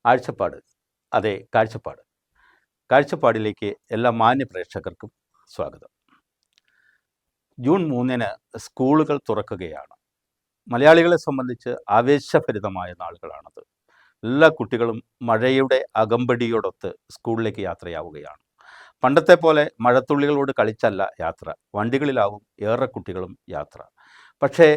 ആഴ്ചപ്പാട്. അതെ, കാഴ്ചപ്പാട്. കാഴ്ചപ്പാടിലേക്ക് എല്ലാ മാന്യ പ്രേക്ഷകർക്കും സ്വാഗതം. ജൂൺ 3-ന് സ്കൂളുകൾ തുറക്കുകയാണ്. മലയാളികളെ സംബന്ധിച്ച് ആവേശഭരിതമായ നാളുകളാണത്. എല്ലാ കുട്ടികളും മഴയുടെ അകമ്പടിയോടൊത്ത് സ്കൂളിലേക്ക് യാത്രയാവുകയാണ്. പണ്ടത്തെ പോലെ മഴത്തുള്ളികളോട് കളിച്ചല്ല യാത്ര, വണ്ടികളിലാവും ഏറെ കുട്ടികളും യാത്ര. പക്ഷേ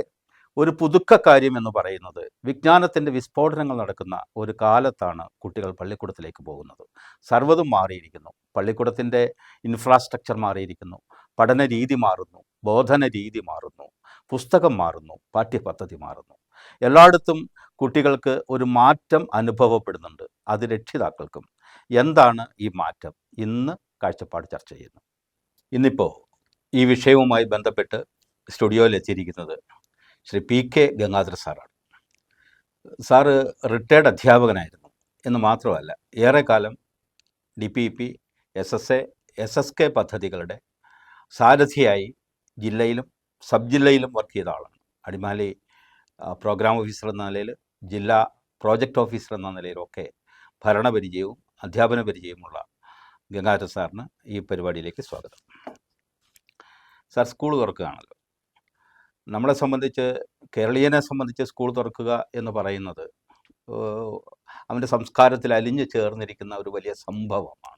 ഒരു പുതുക്കക്കാര്യം എന്ന് പറയുന്നത് വിജ്ഞാനത്തിൻ്റെ വിസ്ഫോടനങ്ങൾ നടക്കുന്ന ഒരു കാലത്താണ് കുട്ടികൾ പള്ളിക്കൂടത്തിലേക്ക് പോകുന്നത്. സർവ്വതും മാറിയിരിക്കുന്നു. പള്ളിക്കൂടത്തിൻ്റെ ഇൻഫ്രാസ്ട്രക്ചർ മാറിയിരിക്കുന്നു, പഠന രീതി മാറുന്നു, ബോധന രീതി മാറുന്നു, പുസ്തകം മാറുന്നു, പാഠ്യപദ്ധതി മാറുന്നു. എല്ലായിടത്തും കുട്ടികൾക്ക് ഒരു മാറ്റം അനുഭവപ്പെടുന്നുണ്ട്. അത് രക്ഷിതാക്കൾക്കും. എന്താണ് ഈ മാറ്റം? ഇന്ന് കാഴ്ചപ്പാട് ചർച്ച ചെയ്യുന്നു. ഇന്നിപ്പോൾ ഈ വിഷയവുമായി ബന്ധപ്പെട്ട് സ്റ്റുഡിയോയിൽ എത്തിയിരിക്കുന്നത് ശ്രീ PK ഗംഗാധര സാറാണ്. സാറ് റിട്ടയർഡ് അധ്യാപകനായിരുന്നു എന്ന് മാത്രമല്ല, ഏറെക്കാലം DPEP, SSA, SSK പദ്ധതികളുടെ സാരഥിയായി ജില്ലയിലും സബ് ജില്ലയിലും വർക്ക് ചെയ്ത ആളാണ്. അടിമാലി പ്രോഗ്രാം ഓഫീസർ എന്ന നിലയിൽ, ജില്ലാ പ്രോജക്റ്റ് ഓഫീസർ എന്ന നിലയിലൊക്കെ ഭരണപരിചയവും അധ്യാപന പരിചയവുമുള്ള ഗംഗാധര സാറിന് ഈ പരിപാടിയിലേക്ക് സ്വാഗതം. സാർ, സ്കൂൾ തുറക്കുകയാണല്ലോ. നമ്മളെ സംബന്ധിച്ച്, കേരളീയനെ സംബന്ധിച്ച് സ്കൂൾ തുറക്കുക എന്ന് പറയുന്നത് അവൻ്റെ സംസ്കാരത്തിൽ അലിഞ്ഞു ചേർന്നിരിക്കുന്ന ഒരു വലിയ സംഭവമാണ്.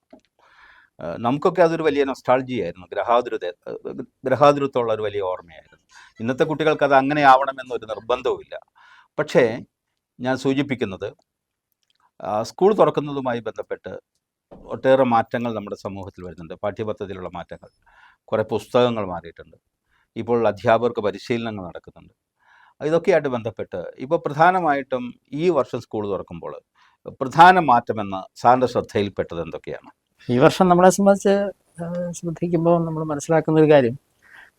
നമുക്കൊക്കെ അതൊരു വലിയ നൊസ്റ്റാൾജിയായിരുന്നു, ഗ്രഹാതുരത്വമുള്ള ഒരു വലിയ ഓർമ്മയായിരുന്നു. ഇന്നത്തെ കുട്ടികൾക്ക് അത് അങ്ങനെ ആവണമെന്നൊരു നിർബന്ധവുമില്ല. പക്ഷേ ഞാൻ സൂചിപ്പിക്കുന്നത്, സ്കൂൾ തുറക്കുന്നതുമായി ബന്ധപ്പെട്ട് ഒട്ടേറെ മാറ്റങ്ങൾ നമ്മുടെ സമൂഹത്തിൽ വരുന്നുണ്ട്. പാഠ്യപദ്ധതിയിലുള്ള മാറ്റങ്ങൾ, കുറേ പുസ്തകങ്ങൾ മാറിയിട്ടുണ്ട്, ഇപ്പോൾ അധ്യാപകർക്ക് പരിശീലനങ്ങൾ നടക്കുന്നുണ്ട്. ഇതൊക്കെയായിട്ട് ബന്ധപ്പെട്ട് ഇപ്പോൾ പ്രധാനമായിട്ടും ഈ വർഷം സ്കൂൾ തുറക്കുമ്പോൾ പ്രധാന മാറ്റമെന്ന് സാറിൻ്റെ ശ്രദ്ധയിൽപ്പെട്ടത് എന്തൊക്കെയാണ്? ഈ വർഷം നമ്മളെ സംബന്ധിച്ച് ശ്രദ്ധിക്കുമ്പോൾ നമ്മൾ മനസ്സിലാക്കുന്ന ഒരു കാര്യം,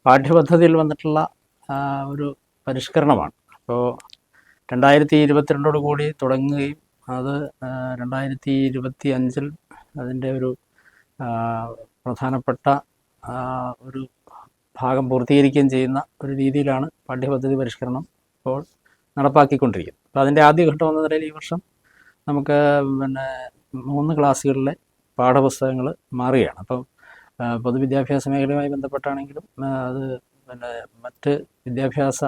പാഠ്യപദ്ധതിയിൽ വന്നിട്ടുള്ള ഒരു പരിഷ്കരണമാണ്. അപ്പോൾ 2022 കൂടി തുടങ്ങുകയും അത് 2025 അതിൻ്റെ ഒരു പ്രധാനപ്പെട്ട ഒരു ഭാഗം പൂർത്തീകരിക്കുകയും ചെയ്യുന്ന ഒരു രീതിയിലാണ് പാഠ്യപദ്ധതി പരിഷ്കരണം ഇപ്പോൾ നടപ്പാക്കിക്കൊണ്ടിരിക്കുന്നത്. അപ്പോൾ അതിൻ്റെ ആദ്യഘട്ടം എന്ന നിലയിൽ ഈ വർഷം നമുക്ക് 3 ക്ലാസ്സുകളിലെ പാഠപുസ്തകങ്ങൾ മാറുകയാണ്. അപ്പം പൊതുവിദ്യാഭ്യാസ മേഖലയുമായി ബന്ധപ്പെട്ടാണെങ്കിലും അത് മറ്റ് വിദ്യാഭ്യാസ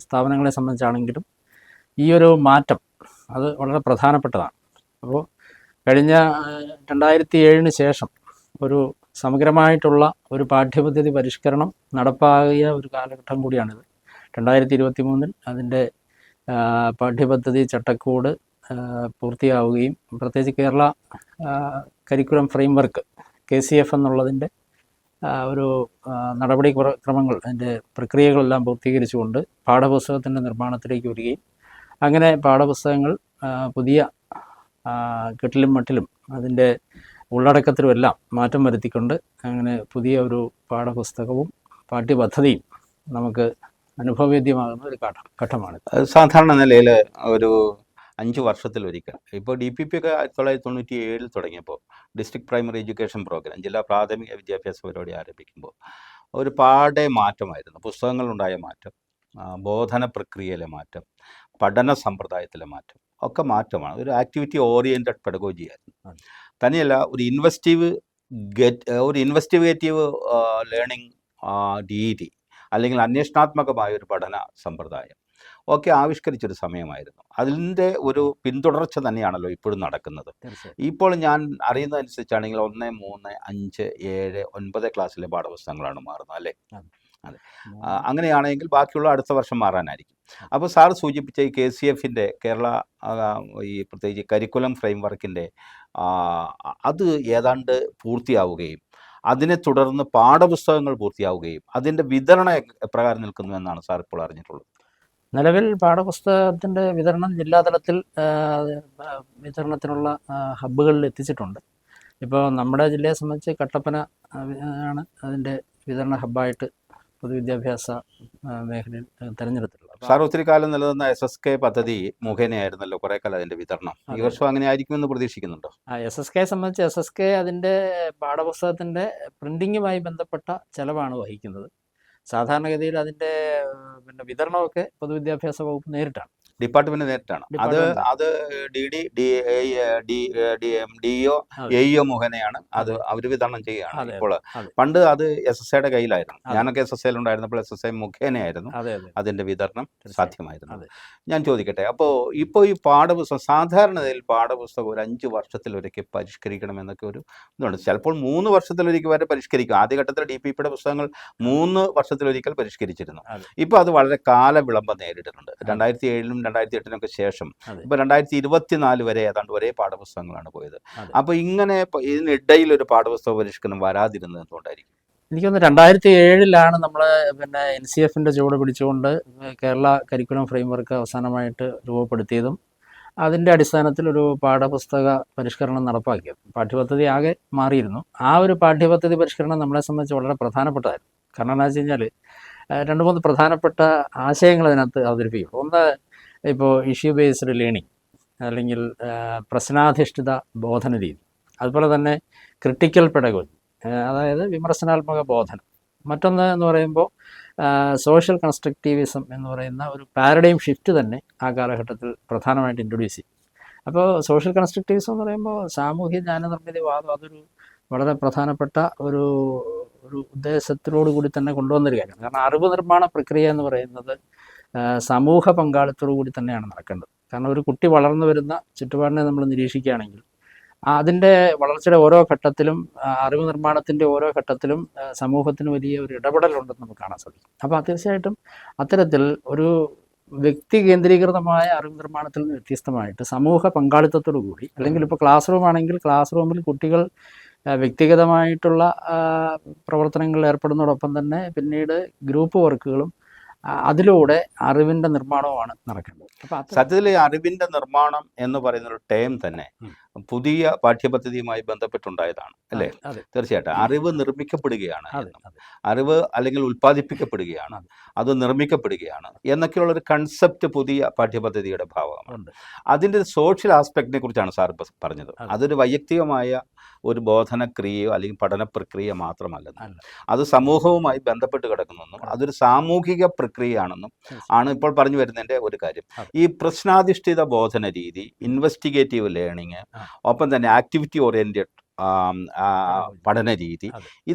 സ്ഥാപനങ്ങളെ സംബന്ധിച്ചാണെങ്കിലും ഈ ഒരു മാറ്റം അത് വളരെ പ്രധാനപ്പെട്ടതാണ്. അപ്പോൾ കഴിഞ്ഞ 2007 ശേഷം ഒരു സമഗ്രമായിട്ടുള്ള ഒരു പാഠ്യപദ്ധതി പരിഷ്കരണം നടപ്പാക്കിയ ഒരു കാലഘട്ടം കൂടിയാണിത്. 2023 അതിൻ്റെ പാഠ്യപദ്ധതി ചട്ടക്കൂട് പൂർത്തിയാവുകയും പ്രത്യേകിച്ച് കേരള കരിക്കുലം ഫ്രെയിംവർക്ക് KCF എന്നുള്ളതിൻ്റെ ഒരു നടപടി ക്രമങ്ങൾ, അതിൻ്റെ പ്രക്രിയകളെല്ലാം പൂർത്തീകരിച്ചുകൊണ്ട് പാഠപുസ്തകത്തിൻ്റെ നിർമ്മാണത്തിലേക്ക് വരികയും അങ്ങനെ പാഠപുസ്തകങ്ങൾ പുതിയ കെട്ടിലും മട്ടിലും അതിൻ്റെ ഉള്ളടക്കത്തിലുമെല്ലാം മാറ്റം വരുത്തിക്കൊണ്ട് അങ്ങനെ പുതിയ ഒരു പാഠപുസ്തകവും പാഠ്യപദ്ധതിയും നമുക്ക് അനുഭവവേദ്യമാകുന്ന ഒരു ഘട്ടമാണ്. സാധാരണ നിലയിൽ ഒരു 5 വർഷത്തിലൊരിക്കൽ, ഇപ്പോൾ DPP ഒക്കെ 1997 തുടങ്ങിയപ്പോൾ ഡിസ്ട്രിക്ട് പ്രൈമറി എഡ്യൂക്കേഷൻ പ്രോഗ്രാം, ജില്ലാ പ്രാഥമിക വിദ്യാഭ്യാസ പരിപാടി ആരംഭിക്കുമ്പോൾ ഒരു പാടെ മാറ്റമായിരുന്നു. പുസ്തകങ്ങളുണ്ടായ മാറ്റം, ബോധന പ്രക്രിയയിലെ മാറ്റം, പഠന സമ്പ്രദായത്തിലെ മാറ്റം ഒക്കെ മാറ്റമാണ്. ഒരു ആക്ടിവിറ്റി ഓറിയൻറ്റഡ് പെഡഗോജി ആയിരുന്നു. തന്നെയല്ല, ഒരു ഇൻവെസ്റ്റിഗേറ്റീവ് ലേണിംഗ് രീതി അല്ലെങ്കിൽ അന്വേഷണാത്മകമായ ഒരു പഠന സമ്പ്രദായം ഒക്കെ ആവിഷ്കരിച്ചൊരു സമയമായിരുന്നു. അതിൻ്റെ ഒരു പിന്തുടർച്ച തന്നെയാണല്ലോ ഇപ്പോഴും നടക്കുന്നത്. ഇപ്പോൾ ഞാൻ അറിയുന്നതനുസരിച്ചാണെങ്കിൽ 1, 3, 5, 7, 9 ക്ലാസ്സിലെ പാഠപുസ്തകങ്ങളാണ് മാറുന്നത്, അല്ലേ? അതെ. അങ്ങനെയാണെങ്കിൽ ബാക്കിയുള്ള അടുത്ത വർഷം മാറാനായിരിക്കും. അപ്പോൾ സാർ സൂചിപ്പിച്ച ഈ KCFൻ്റെ കേരള ഈ പ്രത്യേകിച്ച് കരിക്കുലം ഫ്രെയിംവർക്കിൻ്റെ അത് ഏതാണ്ട് പൂർത്തിയാവുകയും അതിനെ തുടർന്ന് പാഠപുസ്തകങ്ങൾ പൂർത്തിയാവുകയും അതിൻ്റെ വിതരണം എപ്രകാരം നിൽക്കുന്നു എന്നാണ് സാർ ഇപ്പോൾ അറിഞ്ഞിട്ടുള്ളത്? നിലവിൽ പാഠപുസ്തകത്തിൻ്റെ വിതരണം ജില്ലാതലത്തിൽ വിതരണത്തിനുള്ള ഹബ്ബുകളിൽ എത്തിച്ചിട്ടുണ്ട്. ഇപ്പോൾ നമ്മുടെ ജില്ലയെ സംബന്ധിച്ച് കട്ടപ്പന ആണ് അതിൻ്റെ വിതരണ ഹബ്ബായിട്ട് പൊതുവിദ്യാഭ്യാസ മേഖലയിൽ തിരഞ്ഞെടുത്തിട്ടുള്ളത്. സാർ, ഒത്തിരി കാലം നിലനിന്ന SSK പദ്ധതി മുഖേനയായിരുന്നല്ലോ കുറേ കാലം അതിൻ്റെ വിതരണം. ഈ വർഷം അങ്ങനെ ആയിരിക്കുമെന്ന് പ്രതീക്ഷിക്കുന്നുണ്ടോ? SSK സംബന്ധിച്ച് SSK അതിൻ്റെ പാഠപുസ്തകത്തിൻ്റെ പ്രിൻറ്റിങ്ങുമായി ബന്ധപ്പെട്ട ചെലവാണ് വഹിക്കുന്നത്. സാധാരണഗതിയിൽ അതിൻ്റെ വിതരണമൊക്കെ പൊതുവിദ്യാഭ്യാസ വകുപ്പ് നേരിട്ടാണ്. ഡിപ്പാർട്ട്മെന്റ് നേരിട്ടാണ് അത് ഡിപ്പാർട്ട്മെന്റ്. അത് ഡി ഡി ഡി ഡിഇഒ അതെ എഇഒ മുഖേനയാണ് അത് അതെ അവർ വിതരണം ചെയ്യുകയാണ് അതെ ഇപ്പോൾ. അതെ പണ്ട് അത് SSIയുടെ കയ്യിലായിരുന്നു. അതെ ഞാനൊക്കെ SSIയിൽ ഉണ്ടായിരുന്നപ്പോൾ SSI മുഖേനയായിരുന്നു അതെ അതെ അതിന്റെ വിതരണം തീർച്ചയായും. സാധ്യമായിരുന്നത്. അതെ ഞാൻ ചോദിക്കട്ടെ, അപ്പോൾ ഇപ്പോൾ ഈ പാഠപുസ്തകം സാധാരണയിൽ പാഠപുസ്തകം ഒരു 5 വർഷത്തിലൊരിക്കൽ പരിഷ്കരിക്കണമെന്നൊക്കെ ഒരു ഇതുണ്ട്. ചിലപ്പോൾ 3 വർഷത്തിലൊരിക്കൽ വരെ പരിഷ്കരിക്കും. ആദ്യഘട്ടത്തിൽ DPPയുടെ പുസ്തകങ്ങൾ 3 വർഷത്തിലൊരിക്കൽ പരിഷ്കരിച്ചിരുന്നു. അതെ ഇപ്പോൾ അത് വളരെ കാലവിളംബം നേരിടുന്നുണ്ട്. അതെ 2007ലും 2008 ശേഷം അതെ ഇപ്പോൾ 2024 വരെ ഏതാണ്ട് ഒരേ പാഠപുസ്തകങ്ങളാണ് പോയത്. അതെ അപ്പോൾ ഇങ്ങനെ ഇതിനിടയിൽ ഒരു പാഠപുസ്തക പരിഷ്കരണം വരാതിരുന്നത് എന്തുകൊണ്ടായിരിക്കും? എനിക്ക് തോന്നുന്നു 2007 നമ്മൾ പിന്നെ NCFന്റെ ചുവട് പിടിച്ചുകൊണ്ട് കേരള കരിക്കുലം ഫ്രെയിംവർക്ക് അവസാനമായിട്ട് രൂപപ്പെടുത്തിയതും അതിൻ്റെ അടിസ്ഥാനത്തിൽ ഒരു പാഠപുസ്തക പരിഷ്കരണം നടപ്പാക്കിയത്. പാഠ്യപദ്ധതി ആകെ മാറിയിരുന്നു. ആ ഒരു പാഠ്യപദ്ധതി പരിഷ്കരണം നമ്മളെ സംബന്ധിച്ച് വളരെ പ്രധാനപ്പെട്ടതായിരുന്നു. കാരണം എന്താ വെച്ച് കഴിഞ്ഞാൽ 2-3 പ്രധാനപ്പെട്ട ആശയങ്ങൾ അതിനകത്ത് അവതരിപ്പിക്കും. ഒന്ന്, ഇപ്പോൾ ഇഷ്യൂ ബേസ്ഡ് ലേണിംഗ് അല്ലെങ്കിൽ പ്രശ്നാധിഷ്ഠിത ബോധന രീതി, അതുപോലെ തന്നെ ക്രിട്ടിക്കൽ പെഡഗോജി, അതായത് വിമർശനാത്മക ബോധനം. മറ്റൊന്ന് എന്ന് പറയുമ്പോൾ സോഷ്യൽ കൺസ്ട്രക്റ്റീവിസം എന്ന് പറയുന്ന ഒരു പാരഡൈം ഷിഫ്റ്റ് തന്നെ ആ കാലഘട്ടത്തിൽ പ്രധാനമായിട്ട് ഇൻട്രൊഡ്യൂസ് ചെയ്യും. അപ്പോൾ സോഷ്യൽ കൺസ്ട്രക്റ്റീവിസം എന്ന് പറയുമ്പോൾ സാമൂഹ്യ ജ്ഞാനനിർമ്മിതിവാദം അതൊരു വളരെ പ്രധാനപ്പെട്ട ഒരു ഒരു ഉദ്ദേശത്തോടു കൂടി തന്നെ കൊണ്ടുവന്നൊരു കാര്യമാണ്. കാരണം അറിവ് നിർമ്മാണ പ്രക്രിയ എന്ന് പറയുന്നത് സമൂഹ പങ്കാളിത്തോടു കൂടി തന്നെയാണ് നടക്കേണ്ടത്. കാരണം ഒരു കുട്ടി വളർന്നു വരുന്ന ചുറ്റുപാടിനെ നമ്മൾ നിരീക്ഷിക്കുകയാണെങ്കിൽ അതിൻ്റെ വളർച്ചയുടെ ഓരോ ഘട്ടത്തിലും അറിവ് നിർമ്മാണത്തിൻ്റെ ഓരോ ഘട്ടത്തിലും സമൂഹത്തിന് വലിയ ഒരു ഇടപെടലുണ്ടെന്ന് നമുക്ക് കാണാൻ സാധിക്കും. അപ്പോൾ തീർച്ചയായിട്ടും അത്തരത്തിൽ ഒരു വ്യക്തി കേന്ദ്രീകൃതമായ അറിവ് നിർമ്മാണത്തിൽ നിന്ന് വ്യത്യസ്തമായിട്ട് സമൂഹ പങ്കാളിത്തത്തോടു കൂടി, അല്ലെങ്കിൽ ഇപ്പോൾ ക്ലാസ് റൂം ആണെങ്കിൽ ക്ലാസ് റൂമിൽ കുട്ടികൾ വ്യക്തിഗതമായിട്ടുള്ള പ്രവർത്തനങ്ങളിൽ ഏർപ്പെടുന്നതോടൊപ്പം തന്നെ പിന്നീട് ഗ്രൂപ്പ് വർക്കുകളും അതിലൂടെ അറിവിൻ്റെ നിർമ്മാണവുമാണ് നടക്കേണ്ടത്. അപ്പോൾ സത്യത്തിൽ ഈ അറിവിന്റെ നിർമ്മാണം എന്ന് പറയുന്ന ഒരു ടേം തന്നെ പുതിയ പാഠ്യപദ്ധതിയുമായി ബന്ധപ്പെട്ടുണ്ടായതാണ് അല്ലേ? അതെ തീർച്ചയായിട്ടും അറിവ് നിർമ്മിക്കപ്പെടുകയാണ് അതെ എന്നും, അതെ അറിവ് അല്ലെങ്കിൽ ഉൽപ്പാദിപ്പിക്കപ്പെടുകയാണ്, അതെ അത് നിർമ്മിക്കപ്പെടുകയാണ് എന്നൊക്കെയുള്ള ഒരു കൺസെപ്റ്റ് പുതിയ പാഠ്യപദ്ധതിയുടെ ഭാഗമാണ്. ഉണ്ട്. അതിൻ്റെ സോഷ്യൽ ആസ്പെക്റ്റിനെ കുറിച്ചാണ് സാർ ഇപ്പോൾ പറഞ്ഞത്. അതെ. അതൊരു വൈയക്തികമായ ഒരു ബോധനക്രിയയോ അല്ലെങ്കിൽ പഠന പ്രക്രിയ മാത്രമല്ലെന്നും അല്ല. അത് സമൂഹവുമായി ബന്ധപ്പെട്ട് കിടക്കുന്നെന്നും അതൊരു സാമൂഹിക പ്രക്രിയയാണെന്നും ആണ് ഇപ്പോൾ പറഞ്ഞു വരുന്നതിൻ്റെ ഒരു കാര്യം. അതെ. ഈ പ്രശ്നാധിഷ്ഠിത ബോധന രീതി, ഇൻവെസ്റ്റിഗേറ്റീവ് ലേണിംഗ്, ഒപ്പം തന്നെ ആക്ടിവിറ്റി ഓറിയൻറ്റഡ് പഠന രീതി, അതെ.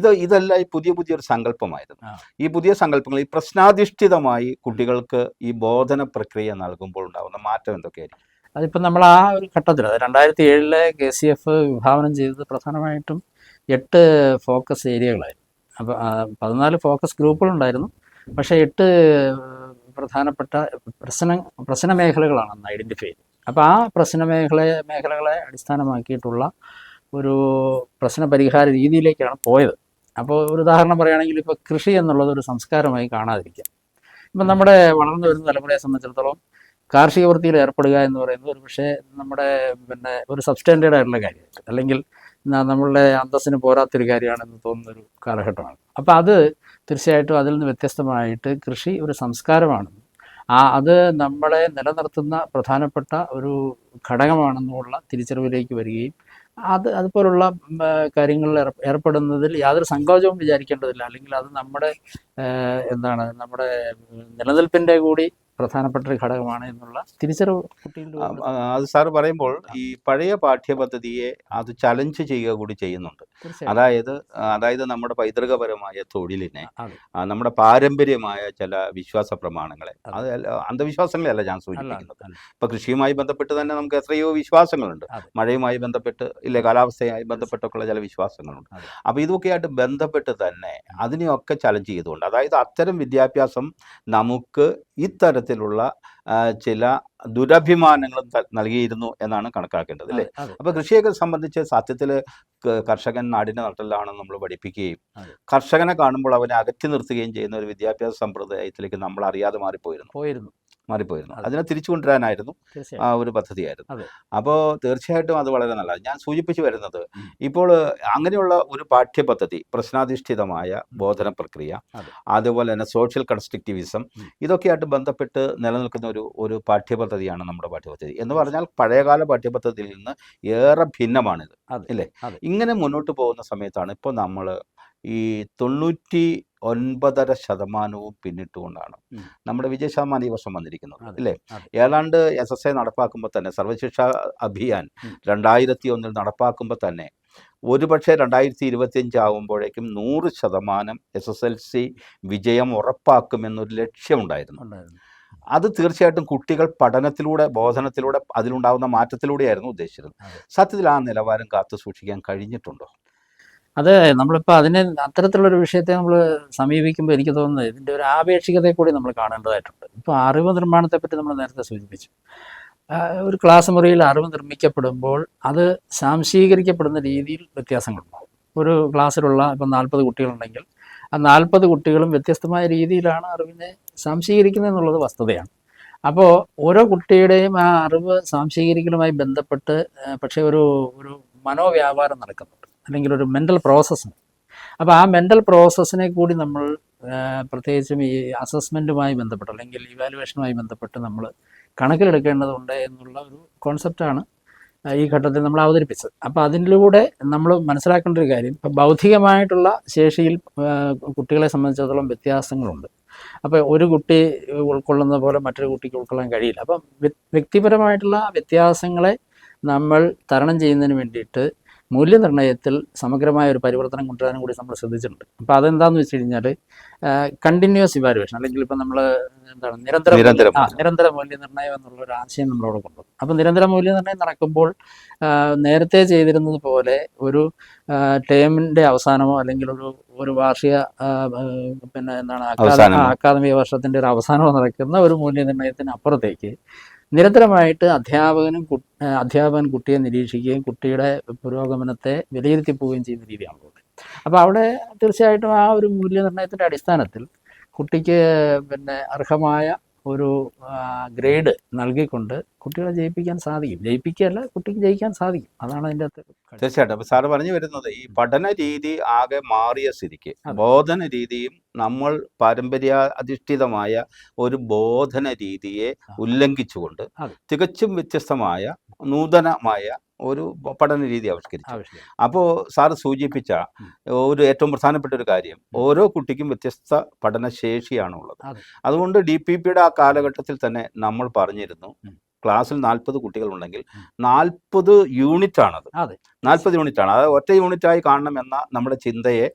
ഇതെല്ലാം ഈ പുതിയൊരു സങ്കല്പമായിരുന്നു. ആ. ഈ പുതിയ സങ്കല്പങ്ങൾ ഈ പ്രശ്നാധിഷ്ഠിതമായി കുട്ടികൾക്ക് ഈ ബോധന പ്രക്രിയ നൽകുമ്പോൾ ഉണ്ടാകുന്ന മാറ്റം എന്തൊക്കെയായിരിക്കും? അതിപ്പോൾ നമ്മൾ ആ ഒരു ഘട്ടത്തിൽ 2007 KCF വിഭാവനം ചെയ്തത് പ്രധാനമായിട്ടും 8 ഫോക്കസ് ഏരിയകളായിരുന്നു. അപ്പോൾ 14 ഫോക്കസ് ഗ്രൂപ്പുകളുണ്ടായിരുന്നു. പക്ഷേ 8 പ്രധാനപ്പെട്ട പ്രശ്ന മേഖലകളാണ് അന്ന് ഐഡൻറ്റിഫൈ ചെയ്തത്. അപ്പോൾ ആ മേഖലകളെ അടിസ്ഥാനമാക്കിയിട്ടുള്ള ഒരു പ്രശ്ന പരിഹാര രീതിയിലേക്കാണ് പോയത്. അപ്പോൾ ഒരു ഉദാഹരണം പറയുകയാണെങ്കിൽ ഇപ്പോൾ കൃഷി എന്നുള്ളത് ഒരു സംസ്കാരമായി കാണാതിരിക്കുക. ഇപ്പം നമ്മുടെ വളർന്നു വരുന്ന തലമുറയെ സംബന്ധിച്ചിടത്തോളം കാർഷിക വൃത്തിയിൽ ഏർപ്പെടുക എന്ന് പറയുന്നത് ഒരു പക്ഷേ നമ്മുടെ ഒരു സബ്സ്റ്റാൻഡേർഡ് ആയിട്ടുള്ള കാര്യമായിട്ട്, അല്ലെങ്കിൽ നമ്മളുടെ അന്തസ്സിന് പോരാത്തൊരു കാര്യമാണെന്ന് തോന്നുന്നൊരു കാലഘട്ടമാണ്. അപ്പോൾ അത് തീർച്ചയായിട്ടും അതിൽ നിന്ന് വ്യത്യസ്തമായിട്ട് കൃഷി ഒരു സംസ്കാരമാണെന്നും അത് നമ്മളെ നിലനിർത്തുന്ന പ്രധാനപ്പെട്ട ഒരു ഘടകമാണെന്നുള്ള തിരിച്ചറിവിലേക്ക് വരികയും അതുപോലുള്ള കാര്യങ്ങളിൽ ഏർപ്പെടുന്നതിൽ യാതൊരു സങ്കോചവും വിചാരിക്കേണ്ടതില്ല, അല്ലെങ്കിൽ അത് നമ്മുടെ നമ്മുടെ നിലനിൽപ്പിൻ്റെ കൂടി പ്രധാനപ്പെട്ട ഒരു ഘടകമാണ് എന്നുള്ള തിരിച്ചറിവ് കുട്ടികളുടെ. അത് സാർ പറയുമ്പോൾ ഈ പഴയ പാഠ്യപദ്ധതിയെ അത് ചലഞ്ച് ചെയ്യുക കൂടി ചെയ്യുന്നുണ്ട്. അതായത് നമ്മുടെ പൈതൃകപരമായ തൊഴിലിനെ, നമ്മുടെ പാരമ്പര്യമായ ചില വിശ്വാസ പ്രമാണങ്ങളെ, അത് അന്ധവിശ്വാസങ്ങളെയല്ല ഞാൻ സൂചിപ്പിക്കുന്നത്. ഇപ്പൊ കൃഷിയുമായി ബന്ധപ്പെട്ട് തന്നെ നമുക്ക് എത്രയോ വിശ്വാസങ്ങളുണ്ട്. മഴയുമായി ബന്ധപ്പെട്ട് ഇല്ലേ, കാലാവസ്ഥയുമായി ബന്ധപ്പെട്ടൊക്കെയുള്ള ചില വിശ്വാസങ്ങളുണ്ട്. അപ്പോൾ ഇതൊക്കെയായിട്ട് ബന്ധപ്പെട്ട് തന്നെ അതിനെയൊക്കെ ചലഞ്ച് ചെയ്തുകൊണ്ട്, അതായത് അത്തരം വിദ്യാഭ്യാസം നമുക്ക് ഇത്തരത്തിലുള്ള ചില ദുരഭിമാനങ്ങളും നൽകിയിരുന്നു എന്നാണ് കണക്കാക്കേണ്ടത് അല്ലേ? അപ്പോൾ കൃഷിയൊക്കെ സംബന്ധിച്ച് സത്യത്തിൽ കർഷകൻ നാടിൻ്റെ നട്ടലാണെന്ന് നമ്മൾ പഠിപ്പിക്കുകയും കർഷകനെ കാണുമ്പോൾ അവനെ അകറ്റി നിർത്തുകയും ചെയ്യുന്ന ഒരു വിദ്യാഭ്യാസ സമ്പ്രദായത്തിലേക്ക് നമ്മൾ അറിയാതെ മാറിപ്പോയിരുന്നു. അതിനെ തിരിച്ചു കൊണ്ടുവരാനായിരുന്നു ആ ഒരു പദ്ധതിയായിരുന്നു. അപ്പോൾ തീർച്ചയായിട്ടും അത് വളരെ നല്ലതാണ്. ഞാൻ സൂചിപ്പിച്ചു വരുന്നത്, ഇപ്പോൾ അങ്ങനെയുള്ള ഒരു പാഠ്യപദ്ധതി, പ്രശ്നാധിഷ്ഠിതമായ ബോധന പ്രക്രിയ, അതുപോലെ തന്നെ സോഷ്യൽ കൺസ്ട്രക്റ്റിവിസം, ഇതൊക്കെയായിട്ട് ബന്ധപ്പെട്ട് നിലനിൽക്കുന്ന ഒരു പാഠ്യപദ്ധതിയാണ് നമ്മുടെ പാഠ്യപദ്ധതി. എന്ന് പറഞ്ഞാൽ പഴയകാല പാഠ്യപദ്ധതിയിൽ നിന്ന് ഏറെ ഭിന്നമാണിത് അല്ലേ? ഇങ്ങനെ മുന്നോട്ട് പോകുന്ന സമയത്താണ് ഇപ്പോൾ നമ്മൾ ഈ 9.5% പിന്നിട്ടുകൊണ്ടാണ് ഉം. നമ്മുടെ വിജയശതമാനം ഈ വർഷം വന്നിരിക്കുന്നത്, അതെ, അല്ലേ? അതെ. ഏതാണ്ട് SSA നടപ്പാക്കുമ്പോൾ തന്നെ, സർവശിക്ഷാ അഭിയാൻ ഉം. 2001 നടപ്പാക്കുമ്പോൾ തന്നെ ഒരുപക്ഷെ 2025 ആകുമ്പോഴേക്കും 100% SSLC വിജയം ഉറപ്പാക്കുമെന്നൊരു ലക്ഷ്യമുണ്ടായിരുന്നു. ഉണ്ടായിരുന്നു. അത് അത് തീർച്ചയായിട്ടും കുട്ടികൾ പഠനത്തിലൂടെ, ബോധനത്തിലൂടെ, അതിലുണ്ടാകുന്ന മാറ്റത്തിലൂടെയായിരുന്നു ഉദ്ദേശിച്ചത്. അതെ. സത്യത്തിൽ ആ നിലവാരം കാത്തു സൂക്ഷിക്കാൻ കഴിഞ്ഞിട്ടുണ്ടോ? അത് നമ്മളിപ്പോൾ അതിനെ അത്തരത്തിലുള്ളൊരു വിഷയത്തെ നമ്മൾ സമീപിക്കുമ്പോൾ എനിക്ക് തോന്നുന്നത് ഇതിൻ്റെ ഒരു ആപേക്ഷികതയെ കൂടി നമ്മൾ കാണേണ്ടതായിട്ടുണ്ട്. ഇപ്പോൾ അറിവ് നിർമ്മാണത്തെപ്പറ്റി നമ്മൾ നേരത്തെ സൂചിപ്പിച്ചു. ഒരു ക്ലാസ് മുറിയിൽ അറിവ് നിർമ്മിക്കപ്പെടുമ്പോൾ അത് സ്വാംശീകരിക്കപ്പെടുന്ന രീതിയിൽ വ്യത്യാസങ്ങളുണ്ടാകും. ഒരു ക്ലാസ്സിലുള്ള ഇപ്പം 40 കുട്ടികളുണ്ടെങ്കിൽ ആ 40 കുട്ടികളും വ്യത്യസ്തമായ രീതിയിലാണ് അറിവിനെ സ്വാംശീകരിക്കുന്നത് എന്നുള്ളത് വസ്തുതയാണ്. അപ്പോൾ ഓരോ കുട്ടിയുടെയും ആ അറിവ് സ്വാംശീകരിക്കലുമായി ബന്ധപ്പെട്ട് പക്ഷേ ഒരു ഒരു മനോവ്യാപാരം നടക്കുന്നുണ്ട്, അല്ലെങ്കിൽ ഒരു മെൻ്റൽ പ്രോസസ്സ്. അപ്പോൾ ആ മെൻ്റൽ പ്രോസസ്സിനെ കൂടി നമ്മൾ പ്രത്യേകിച്ചും ഈ അസസ്മെൻറ്റുമായി ബന്ധപ്പെട്ട് അല്ലെങ്കിൽ ഇവാലുവേഷനുമായി ബന്ധപ്പെട്ട് നമ്മൾ കണക്കിലെടുക്കേണ്ടതുണ്ട് എന്നുള്ള ഒരു കോൺസെപ്റ്റാണ് ഈ ഘട്ടത്തിൽ നമ്മൾ അവതരിപ്പിച്ചത്. അപ്പോൾ അതിലൂടെ നമ്മൾ മനസ്സിലാക്കേണ്ട ഒരു കാര്യം, ഇപ്പോൾ ബൗദ്ധികമായിട്ടുള്ള ശേഷിയിൽ കുട്ടികളെ സംബന്ധിച്ചിടത്തോളം വ്യത്യാസങ്ങളുണ്ട്. അപ്പോൾ ഒരു കുട്ടി ഉൾക്കൊള്ളുന്ന പോലെ മറ്റൊരു കുട്ടിക്ക് ഉൾക്കൊള്ളാൻ കഴിയില്ല. അപ്പം വ്യക്തിപരമായിട്ടുള്ള വ്യത്യാസങ്ങളെ നമ്മൾ തരണം ചെയ്യുന്നതിന് വേണ്ടിയിട്ട് മൂല്യനിർണ്ണയത്തിൽ സമഗ്രമായ ഒരു പരിവർത്തനം കൊണ്ടുവരാനും കൂടി നമ്മൾ ശ്രദ്ധിച്ചിട്ടുണ്ട്. അപ്പോൾ അതെന്താണെന്ന് വെച്ച് കഴിഞ്ഞാൽ കണ്ടിന്യൂസ് ഇവാലുവേഷൻ, അല്ലെങ്കിൽ ഇപ്പം നമ്മൾ എന്താണ് നിരന്തര മൂല്യനിർണ്ണയം എന്നുള്ളൊരു ആശയം നമ്മളവിടെ കൊണ്ടുവന്നു. അപ്പോൾ നിരന്തര മൂല്യനിർണ്ണയം നടക്കുമ്പോൾ നേരത്തെ ചെയ്തിരുന്നത് പോലെ ഒരു ടേമിൻ്റെ അവസാനമോ അല്ലെങ്കിൽ ഒരു വാർഷിക പിന്നെ എന്താണ് അക്കാദമിക വർഷത്തിൻ്റെ ഒരു അവസാനമോ നടക്കുന്ന ഒരു മൂല്യനിർണ്ണയത്തിന് അപ്പുറത്തേക്ക് നിരന്തരമായിട്ട് അധ്യാപകൻ കുട്ടിയെ നിരീക്ഷിക്കുകയും കുട്ടിയുടെ പുരോഗമനത്തെ വിലയിരുത്തി പോവുകയും ചെയ്യുന്ന രീതിയാണുള്ളത്. അപ്പോൾ അവിടെ തീർച്ചയായിട്ടും ആ ഒരു മൂല്യനിർണ്ണയത്തിൻ്റെ അടിസ്ഥാനത്തിൽ കുട്ടിക്ക് പിന്നെ അർഹമായ ഒരു ഗ്രേഡ് നൽകിക്കൊണ്ട് കുട്ടികളെ ജയിപ്പിക്കാൻ സാധിക്കും. ജയിപ്പിക്കുകയല്ല, കുട്ടിക്ക് ജയിക്കാൻ സാധിക്കും. അതാണ് അതിൻ്റെ അകത്ത്. തീർച്ചയായിട്ടും. അപ്പോൾ സാറ് പറഞ്ഞു വരുന്നത് ഈ പഠന രീതി ആകെ മാറിയ സ്ഥിതിക്ക് ബോധന രീതിയും നമ്മൾ പാരമ്പര്യാധിഷ്ഠിതമായ ഒരു ബോധന രീതിയെ ഉല്ലംഘിച്ചുകൊണ്ട് തികച്ചും വ്യത്യസ്തമായ നൂതനമായ ഒരു പഠന രീതി ആവിഷ്കരിച്ചു. അപ്പോൾ സാറ് സൂചിപ്പിച്ച ഒരു ഏറ്റവും പ്രധാനപ്പെട്ട ഒരു കാര്യം, ഓരോ കുട്ടിക്കും വ്യത്യസ്ത പഠനശേഷിയാണുള്ളത്. അതുകൊണ്ട് DPPയുടെ ആ കാലഘട്ടത്തിൽ തന്നെ നമ്മൾ പറഞ്ഞിരുന്നു, ക്ലാസ്സിൽ 40 കുട്ടികളുണ്ടെങ്കിൽ 40 യൂണിറ്റാണത്. 40 യൂണിറ്റാണ്. അത് ഒറ്റ യൂണിറ്റായി കാണണമെന്ന നമ്മുടെ ചിന്തയെ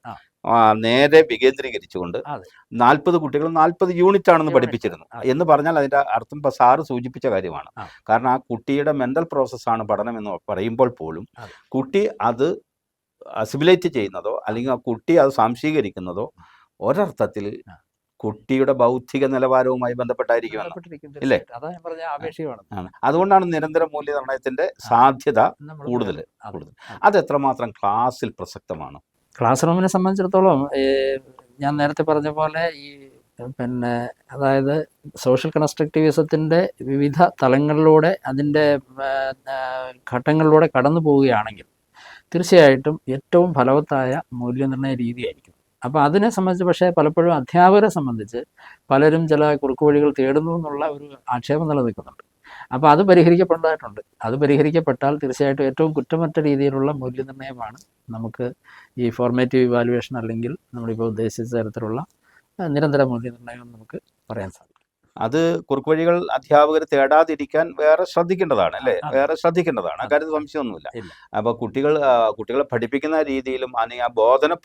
നേരെ വികേന്ദ്രീകരിച്ചുകൊണ്ട് 40 കുട്ടികൾ 40 യൂണിറ്റ് ആണെന്ന് പഠിപ്പിച്ചിരുന്നു എന്ന് പറഞ്ഞാൽ അതിൻ്റെ അർത്ഥം ഇപ്പോൾ സാറ് സൂചിപ്പിച്ച കാര്യമാണ്. കാരണം ആ കുട്ടിയുടെ മെൻ്റൽ പ്രോസസ്സാണ് പഠനം എന്ന് പറയുമ്പോൾ പോലും കുട്ടി അത് അസിമുലേറ്റ് ചെയ്യുന്നതോ അല്ലെങ്കിൽ ആ കുട്ടി അത് സ്വാംശീകരിക്കുന്നതോ ഒരർത്ഥത്തിൽ കുട്ടിയുടെ ബൗദ്ധിക നിലവാരവുമായി ബന്ധപ്പെട്ടായിരിക്കുമല്ലോ, ഇല്ലേ? അതുകൊണ്ടാണ് നിരന്തര മൂല്യനിർണ്ണയത്തിൻ്റെ സാധ്യത കൂടുതൽ. അത് എത്രമാത്രം ക്ലാസ്സിൽ പ്രസക്തമാണ്? ക്ലാസ് റൂമിനെ സംബന്ധിച്ചിടത്തോളം ഞാൻ നേരത്തെ പറഞ്ഞ പോലെ ഈ പിന്നെ അതായത് സോഷ്യൽ കൺസ്ട്രക്റ്റിവിസത്തിൻ്റെ വിവിധ തലങ്ങളിലൂടെ അതിൻ്റെ ഘട്ടങ്ങളിലൂടെ കടന്നു പോവുകയാണെങ്കിൽ തീർച്ചയായിട്ടും ഏറ്റവും ഫലവത്തായ മൂല്യനിർണ്ണയ രീതിയായിരിക്കും. അപ്പോൾ അതിനെ സംബന്ധിച്ച് പക്ഷേ പലപ്പോഴും അധ്യാപകരെ സംബന്ധിച്ച് പലരും ചില കുറുക്കുവഴികൾ തേടുന്നു എന്നുള്ള ഒരു ആക്ഷേപം നിലനിൽക്കുന്നുണ്ട്. അപ്പോൾ അത് പരിഹരിക്കപ്പെടേണ്ടതായിട്ടുണ്ട്. അത് പരിഹരിക്കപ്പെട്ടാൽ തീർച്ചയായിട്ടും ഏറ്റവും കുറ്റമറ്റ രീതിയിലുള്ള മൂല്യനിർണ്ണയമാണ് നമുക്ക് ഈ ഫോർമേറ്റീവ് ഇവാലുവേഷൻ അല്ലെങ്കിൽ നമ്മളിപ്പോൾ ഉദ്ദേശിച്ച തരത്തിലുള്ള നിരന്തര മൂല്യനിർണ്ണയം നമുക്ക് പറയാൻ സാധിക്കും. അത് കുറുക്കുവഴികൾ അധ്യാപകർ തേടാതിരിക്കാൻ വേറെ ശ്രദ്ധിക്കേണ്ടതാണ്, അല്ലേ? വേറെ ശ്രദ്ധിക്കേണ്ടതാണ്, അക്കാര്യത്തിൽ സംശയമൊന്നുമില്ല. അപ്പോൾ കുട്ടികളെ പഠിപ്പിക്കുന്ന രീതിയിലും അല്ലെങ്കിൽ ആ ബോധന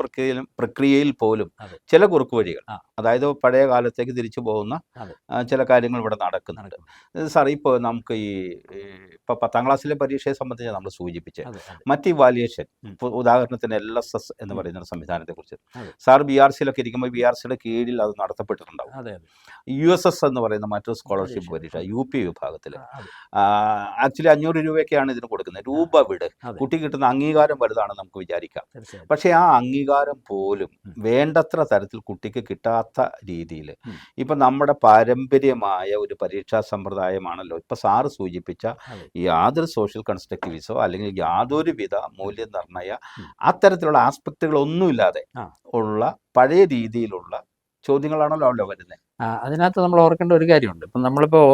പ്രക്രിയയിൽ പോലും ചില കുറുക്കുവഴികൾ, അതായത് പഴയ കാലത്തേക്ക് തിരിച്ചു പോകുന്ന ചില കാര്യങ്ങൾ ഇവിടെ നടക്കുന്നുണ്ട്. സാർ, ഇപ്പോൾ നമുക്ക് ഇപ്പോൾ 10ാം ക്ലാസ്സിലെ പരീക്ഷയെ സംബന്ധിച്ച് നമ്മൾ സൂചിപ്പിച്ച് മറ്റ് ഇവാലുവേഷൻ, ഉദാഹരണത്തിന് LSS എന്ന് പറയുന്ന സംവിധാനത്തെക്കുറിച്ച് സാർ BRCയിലൊക്കെ ഇരിക്കുമ്പോൾ BRCയുടെ കീഴിൽ അത് നടത്തപ്പെട്ടിട്ടുണ്ടാവും. USS എന്ന് പറയുന്ന മറ്റൊരു സ്കോളർഷിപ്പ് പരീക്ഷ UP വിഭാഗത്തിൽ ആക്ച്വലി 500 രൂപയൊക്കെയാണ് ഇതിന് കൊടുക്കുന്നത്. രൂപ വിട്, കുട്ടി കിട്ടുന്ന അംഗീകാരം വലുതാണ് നമുക്ക് വിചാരിക്കാം. പക്ഷേ ആ അംഗീകാരം പോലും വേണ്ടത്ര തരത്തിൽ കുട്ടിക്ക് കിട്ടാത്ത രീതിയിൽ ഇപ്പം നമ്മുടെ പാരമ്പര്യമായ ഒരു പരീക്ഷാ സമ്പ്രദായമാണല്ലോ ഇപ്പം സാറ് സൂചിപ്പിച്ച യാതൊരു സോഷ്യൽ കൺസ്ട്രക്റ്റിവിസോ അല്ലെങ്കിൽ യാതൊരുവിധ മൂല്യനിർണ്ണയ അത്തരത്തിലുള്ള ആസ്പെക്റ്റുകളൊന്നുമില്ലാതെ ഉള്ള പഴയ രീതിയിലുള്ള ചോദ്യങ്ങളാണല്ലോ അവിടെ വരുന്നത്. അതിനകത്ത് നമ്മൾ ഓർക്കേണ്ട ഒരു കാര്യമുണ്ട്. ഇപ്പം നമ്മളിപ്പോൾ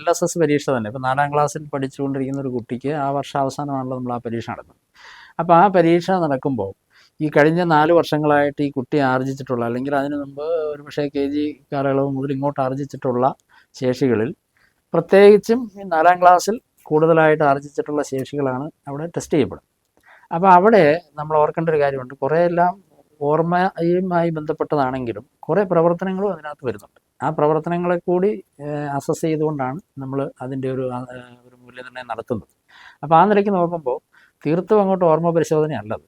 LSS പരീക്ഷ തന്നെ ഇപ്പം 4ാം ക്ലാസ്സിൽ പഠിച്ചുകൊണ്ടിരിക്കുന്ന ഒരു കുട്ടിക്ക് ആ വർഷം അവസാനമാണല്ലോ നമ്മൾ ആ പരീക്ഷ നടത്തുന്നത്. അപ്പോൾ ആ പരീക്ഷ നടക്കുമ്പോൾ ഈ കഴിഞ്ഞ 4 വർഷങ്ങളായിട്ട് ഈ കുട്ടി ആർജിച്ചിട്ടുള്ള, അല്ലെങ്കിൽ അതിന് മുമ്പ് ഒരുപക്ഷെ KG കാലയളവ് മുതൽ ഇങ്ങോട്ട് ആർജിച്ചിട്ടുള്ള ശേഷികളിൽ, പ്രത്യേകിച്ചും ഈ 4ാം ക്ലാസ്സിൽ കൂടുതലായിട്ട് ആർജിച്ചിട്ടുള്ള ശേഷികളാണ് അവിടെ ടെസ്റ്റ് ചെയ്യപ്പെടുന്നത്. അപ്പോൾ അവിടെ നമ്മൾ ഓർക്കേണ്ട ഒരു കാര്യമുണ്ട്, കുറേയെല്ലാം ഓർമ്മയുമായി ബന്ധപ്പെട്ടതാണെങ്കിലും കുറേ പ്രവർത്തനങ്ങളും അതിനകത്ത് വരുന്നുണ്ട്. ആ പ്രവർത്തനങ്ങളെ കൂടി അസസ് ചെയ്തുകൊണ്ടാണ് നമ്മൾ അതിൻ്റെ ഒരു മൂല്യനിർണ്ണയം നടത്തുന്നത്. അപ്പോൾ ആ നിലയ്ക്ക് നോക്കുമ്പോൾ തീർത്തും അങ്ങോട്ട് ഓർമ്മ പരിശോധന അല്ലത്,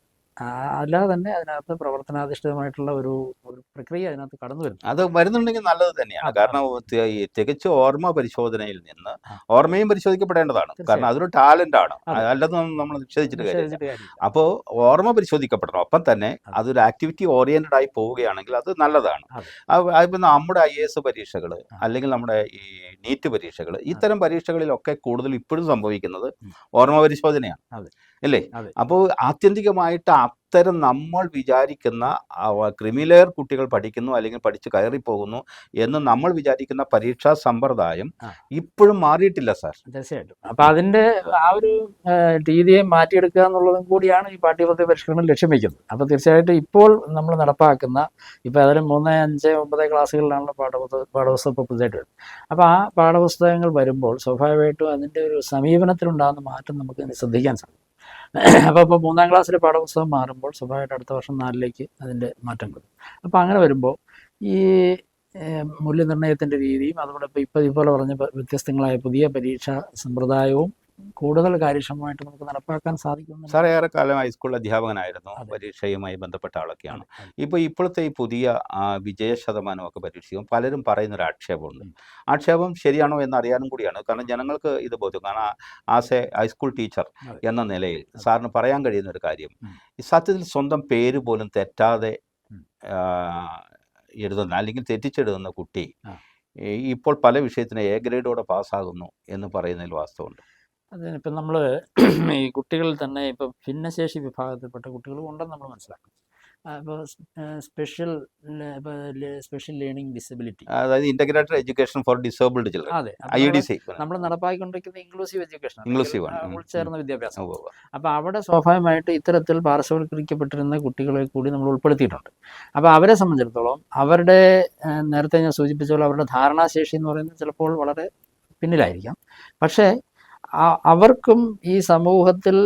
അല്ലാതെ തന്നെ അതിനകത്ത് പ്രവർത്തനാധിഷ്ഠിതമായിട്ടുള്ള ഒരു പ്രക്രിയ അതിനകത്ത് കടന്നു വരുന്നു. അത് വരുന്നുണ്ടെങ്കിൽ നല്ലത് തന്നെയാണ്. കാരണം ഈ തികച്ച ഓർമ്മ പരിശോധനയിൽ നിന്ന് ഓർമ്മയും പരിശോധിക്കപ്പെടേണ്ടതാണ്. കാരണം അതൊരു ടാലന്റ് ആണ്, അല്ലെന്നൊന്നും നമ്മൾ നിഷേധിച്ചിട്ട് കാര്യമില്ല. അപ്പോൾ ഓർമ്മ പരിശോധിക്കപ്പെടണം. ഒപ്പം തന്നെ അതൊരു ആക്ടിവിറ്റി ഓറിയന്റഡ് ആയി പോവുകയാണെങ്കിൽ അത് നല്ലതാണ്. ഇപ്പം നമ്മുടെ IAS പരീക്ഷകൾ അല്ലെങ്കിൽ നമ്മുടെ ഈ നീറ്റ് പരീക്ഷകൾ, ഇത്തരം പരീക്ഷകളിലൊക്കെ കൂടുതൽ ഇപ്പോഴും സംഭവിക്കുന്നത് ഓർമ്മ പരിശോധനയാണ്, അല്ലേ? അപ്പോൾ ആത്യന്തികമായിട്ട് അത്തരം നമ്മൾ വിചാരിക്കുന്ന ക്രിമിലെയർ കുട്ടികൾ പഠിക്കുന്നു അല്ലെങ്കിൽ പഠിച്ച് കയറിപ്പോകുന്നു എന്ന് നമ്മൾ വിചാരിക്കുന്ന പരീക്ഷാ സമ്പ്രദായം ഇപ്പോഴും മാറിയിട്ടില്ല സാർ. തീർച്ചയായിട്ടും. അപ്പോൾ അതിൻ്റെ ആ ഒരു രീതിയെ മാറ്റിയെടുക്കുക എന്നുള്ളതും കൂടിയാണ് ഈ പാഠ്യപദ്ധതി പരിഷ്കരണം ലക്ഷ്യം വയ്ക്കുന്നത്. അപ്പോൾ തീർച്ചയായിട്ടും ഇപ്പോൾ നമ്മൾ നടപ്പാക്കുന്ന, ഇപ്പോൾ ഏതായാലും 3, 5, 9 ക്ലാസ്സുകളിലാണല്ലോ പാഠപുസ്തകം ഇപ്പോൾ പുതുതായിട്ട് വരുന്നത്. അപ്പോൾ ആ പാഠപുസ്തകങ്ങൾ വരുമ്പോൾ സ്വാഭാവികമായിട്ടും അതിൻ്റെ ഒരു സമീപനത്തിലുണ്ടാകുന്ന മാറ്റം നമുക്ക് ശ്രദ്ധിക്കാൻ സാധിക്കും. അപ്പോൾ 3ാം ക്ലാസ്സിലെ പാഠപുസ്തകം മാറുമ്പോൾ സ്വാഭാവികമായിട്ട് അടുത്ത വർഷം 4ലേക്ക് അതിൻ്റെ മാറ്റം വരും. അപ്പോൾ അങ്ങനെ വരുമ്പോൾ ഈ മൂല്യനിർണ്ണയത്തിൻ്റെ രീതിയും അതുപോലെ ഇപ്പോൾ ഇതുപോലെ പറഞ്ഞ വ്യത്യസ്തങ്ങളായ പുതിയ പരീക്ഷാ സമ്പ്രദായവും കൂടുതൽ കാര്യക്ഷമമായിട്ട് നമുക്ക് നടപ്പാക്കാൻ സാധിക്കും. സാർ ഏറെക്കാലം ഹൈസ്കൂൾ അധ്യാപകനായിരുന്നു, പരീക്ഷയുമായി ബന്ധപ്പെട്ട ആളൊക്കെയാണ്. ഇപ്പോഴത്തെ ഈ പുതിയ വിജയ ശതമാനമൊക്കെ പരീക്ഷിക്കും പലരും പറയുന്നൊരു ആക്ഷേപമുണ്ട്. ആക്ഷേപം ശരിയാണോ എന്നറിയാനും കൂടിയാണ്. കാരണം ജനങ്ങൾക്ക് ഇത് ബോധ്യം. കാരണം ആസ് എ ഹൈസ്കൂൾ ടീച്ചർ എന്ന നിലയിൽ സാറിന് പറയാൻ കഴിയുന്ന ഒരു കാര്യം, ഈ സത്യത്തിൽ സ്വന്തം പേര് പോലും തെറ്റാതെ എഴുതുന്ന അല്ലെങ്കിൽ തെറ്റിച്ചെഴുതുന്ന കുട്ടി ഇപ്പോൾ പല വിഷയത്തിന് A ഗ്രേഡോടെ പാസ്സാകുന്നു എന്ന് പറയുന്നതിൽ വാസ്തവമുണ്ട്. അതിനിപ്പം നമ്മൾ ഈ കുട്ടികളിൽ തന്നെ ഇപ്പോൾ ഭിന്നശേഷി വിഭാഗത്തിൽപ്പെട്ട കുട്ടികളും ഉണ്ടെന്ന് നമ്മൾ മനസ്സിലാക്കും. അപ്പോൾ സ്പെഷ്യൽ ലേണിംഗ് ഡിസബിലിറ്റി, അതായത് integrated education for disabled children, അതെ, IEDC നമ്മൾ നടപ്പാക്കിക്കൊണ്ടിരിക്കുന്ന ഇൻക്ലൂസീവ് എഡ്യൂക്കേഷൻ, ഉൾച്ചേർന്ന വിദ്യാഭ്യാസം. അപ്പോൾ അവിടെ സ്വാഭാവികമായിട്ട് ഇത്തരത്തിൽ പാർശ്വവൽക്കരിക്കപ്പെട്ടിരുന്ന കുട്ടികളെ കൂടി നമ്മൾ ഉൾപ്പെടുത്തിയിട്ടുണ്ട്. അപ്പോൾ അവരെ സംബന്ധിച്ചിടത്തോളം അവരുടെ നേരത്തെ ഞാൻ സൂചിപ്പിച്ച പോലെ അവരുടെ ധാരണാശേഷി എന്ന് പറയുന്നത് ചിലപ്പോൾ വളരെ പിന്നിലായിരിക്കാം. പക്ഷേ അവർക്കും ഈ സമൂഹത്തിൽ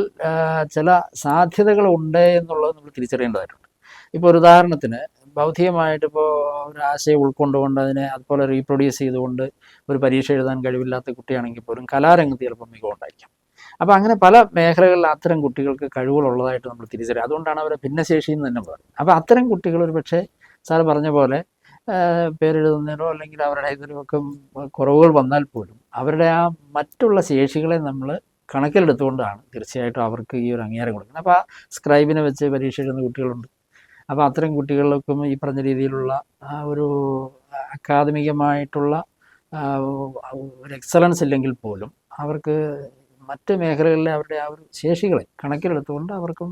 ചില സാധ്യതകളുണ്ട് എന്നുള്ളത് നമ്മൾ തിരിച്ചറിയേണ്ടതായിട്ടുണ്ട്. ഇപ്പോൾ ഒരു ഉദാഹരണത്തിന് ബൗദ്ധികമായിട്ട് ഇപ്പോൾ ഒരു ആശയം ഉൾക്കൊണ്ടുകൊണ്ട് അതിനെ അതുപോലെ റീപ്രൊഡ്യൂസ് ചെയ്തുകൊണ്ട് ഒരു പരീക്ഷ എഴുതാൻ കഴിവില്ലാത്ത കുട്ടിയാണെങ്കിൽ പോലും കലാരംഗത്ത് ചിലപ്പോൾ മികവുണ്ടായിരിക്കാം. അപ്പോൾ അങ്ങനെ പല മേഖലകളിൽ അത്തരം കുട്ടികൾക്ക് കഴിവുകളുള്ളതായിട്ട് നമ്മൾ തിരിച്ചറിയുക. അതുകൊണ്ടാണ് അവരെ ഭിന്നശേഷി എന്ന് തന്നെ പറയുന്നത്. അപ്പോൾ അത്തരം കുട്ടികൾ ഒരു പക്ഷേ സാർ പറഞ്ഞ പോലെ പേരെഴുതുന്നതിനോ അല്ലെങ്കിൽ അവരുടെ ഇതിലൊക്കെ കുറവുകൾ വന്നാൽ പോലും അവരുടെ ആ മറ്റുള്ള ശേഷികളെ നമ്മൾ കണക്കിലെടുത്തുകൊണ്ടാണ് തീർച്ചയായിട്ടും അവർക്ക് ഈ ഒരു അംഗീകാരം കൊടുക്കുന്നത്. അപ്പോൾ ആ സ്ക്രൈബിനെ വെച്ച് പരീക്ഷ എഴുതുന്ന കുട്ടികളുണ്ട്. അപ്പോൾ അത്തരം കുട്ടികൾക്കും ഈ പറഞ്ഞ രീതിയിലുള്ള ഒരു അക്കാദമികമായിട്ടുള്ള ഒരു എക്സലൻസ് ഇല്ലെങ്കിൽ പോലും അവർക്ക് മറ്റ് മേഖലകളിലെ അവരുടെ ആ ഒരു ശേഷികളെ കണക്കിലെടുത്തുകൊണ്ട് അവർക്കും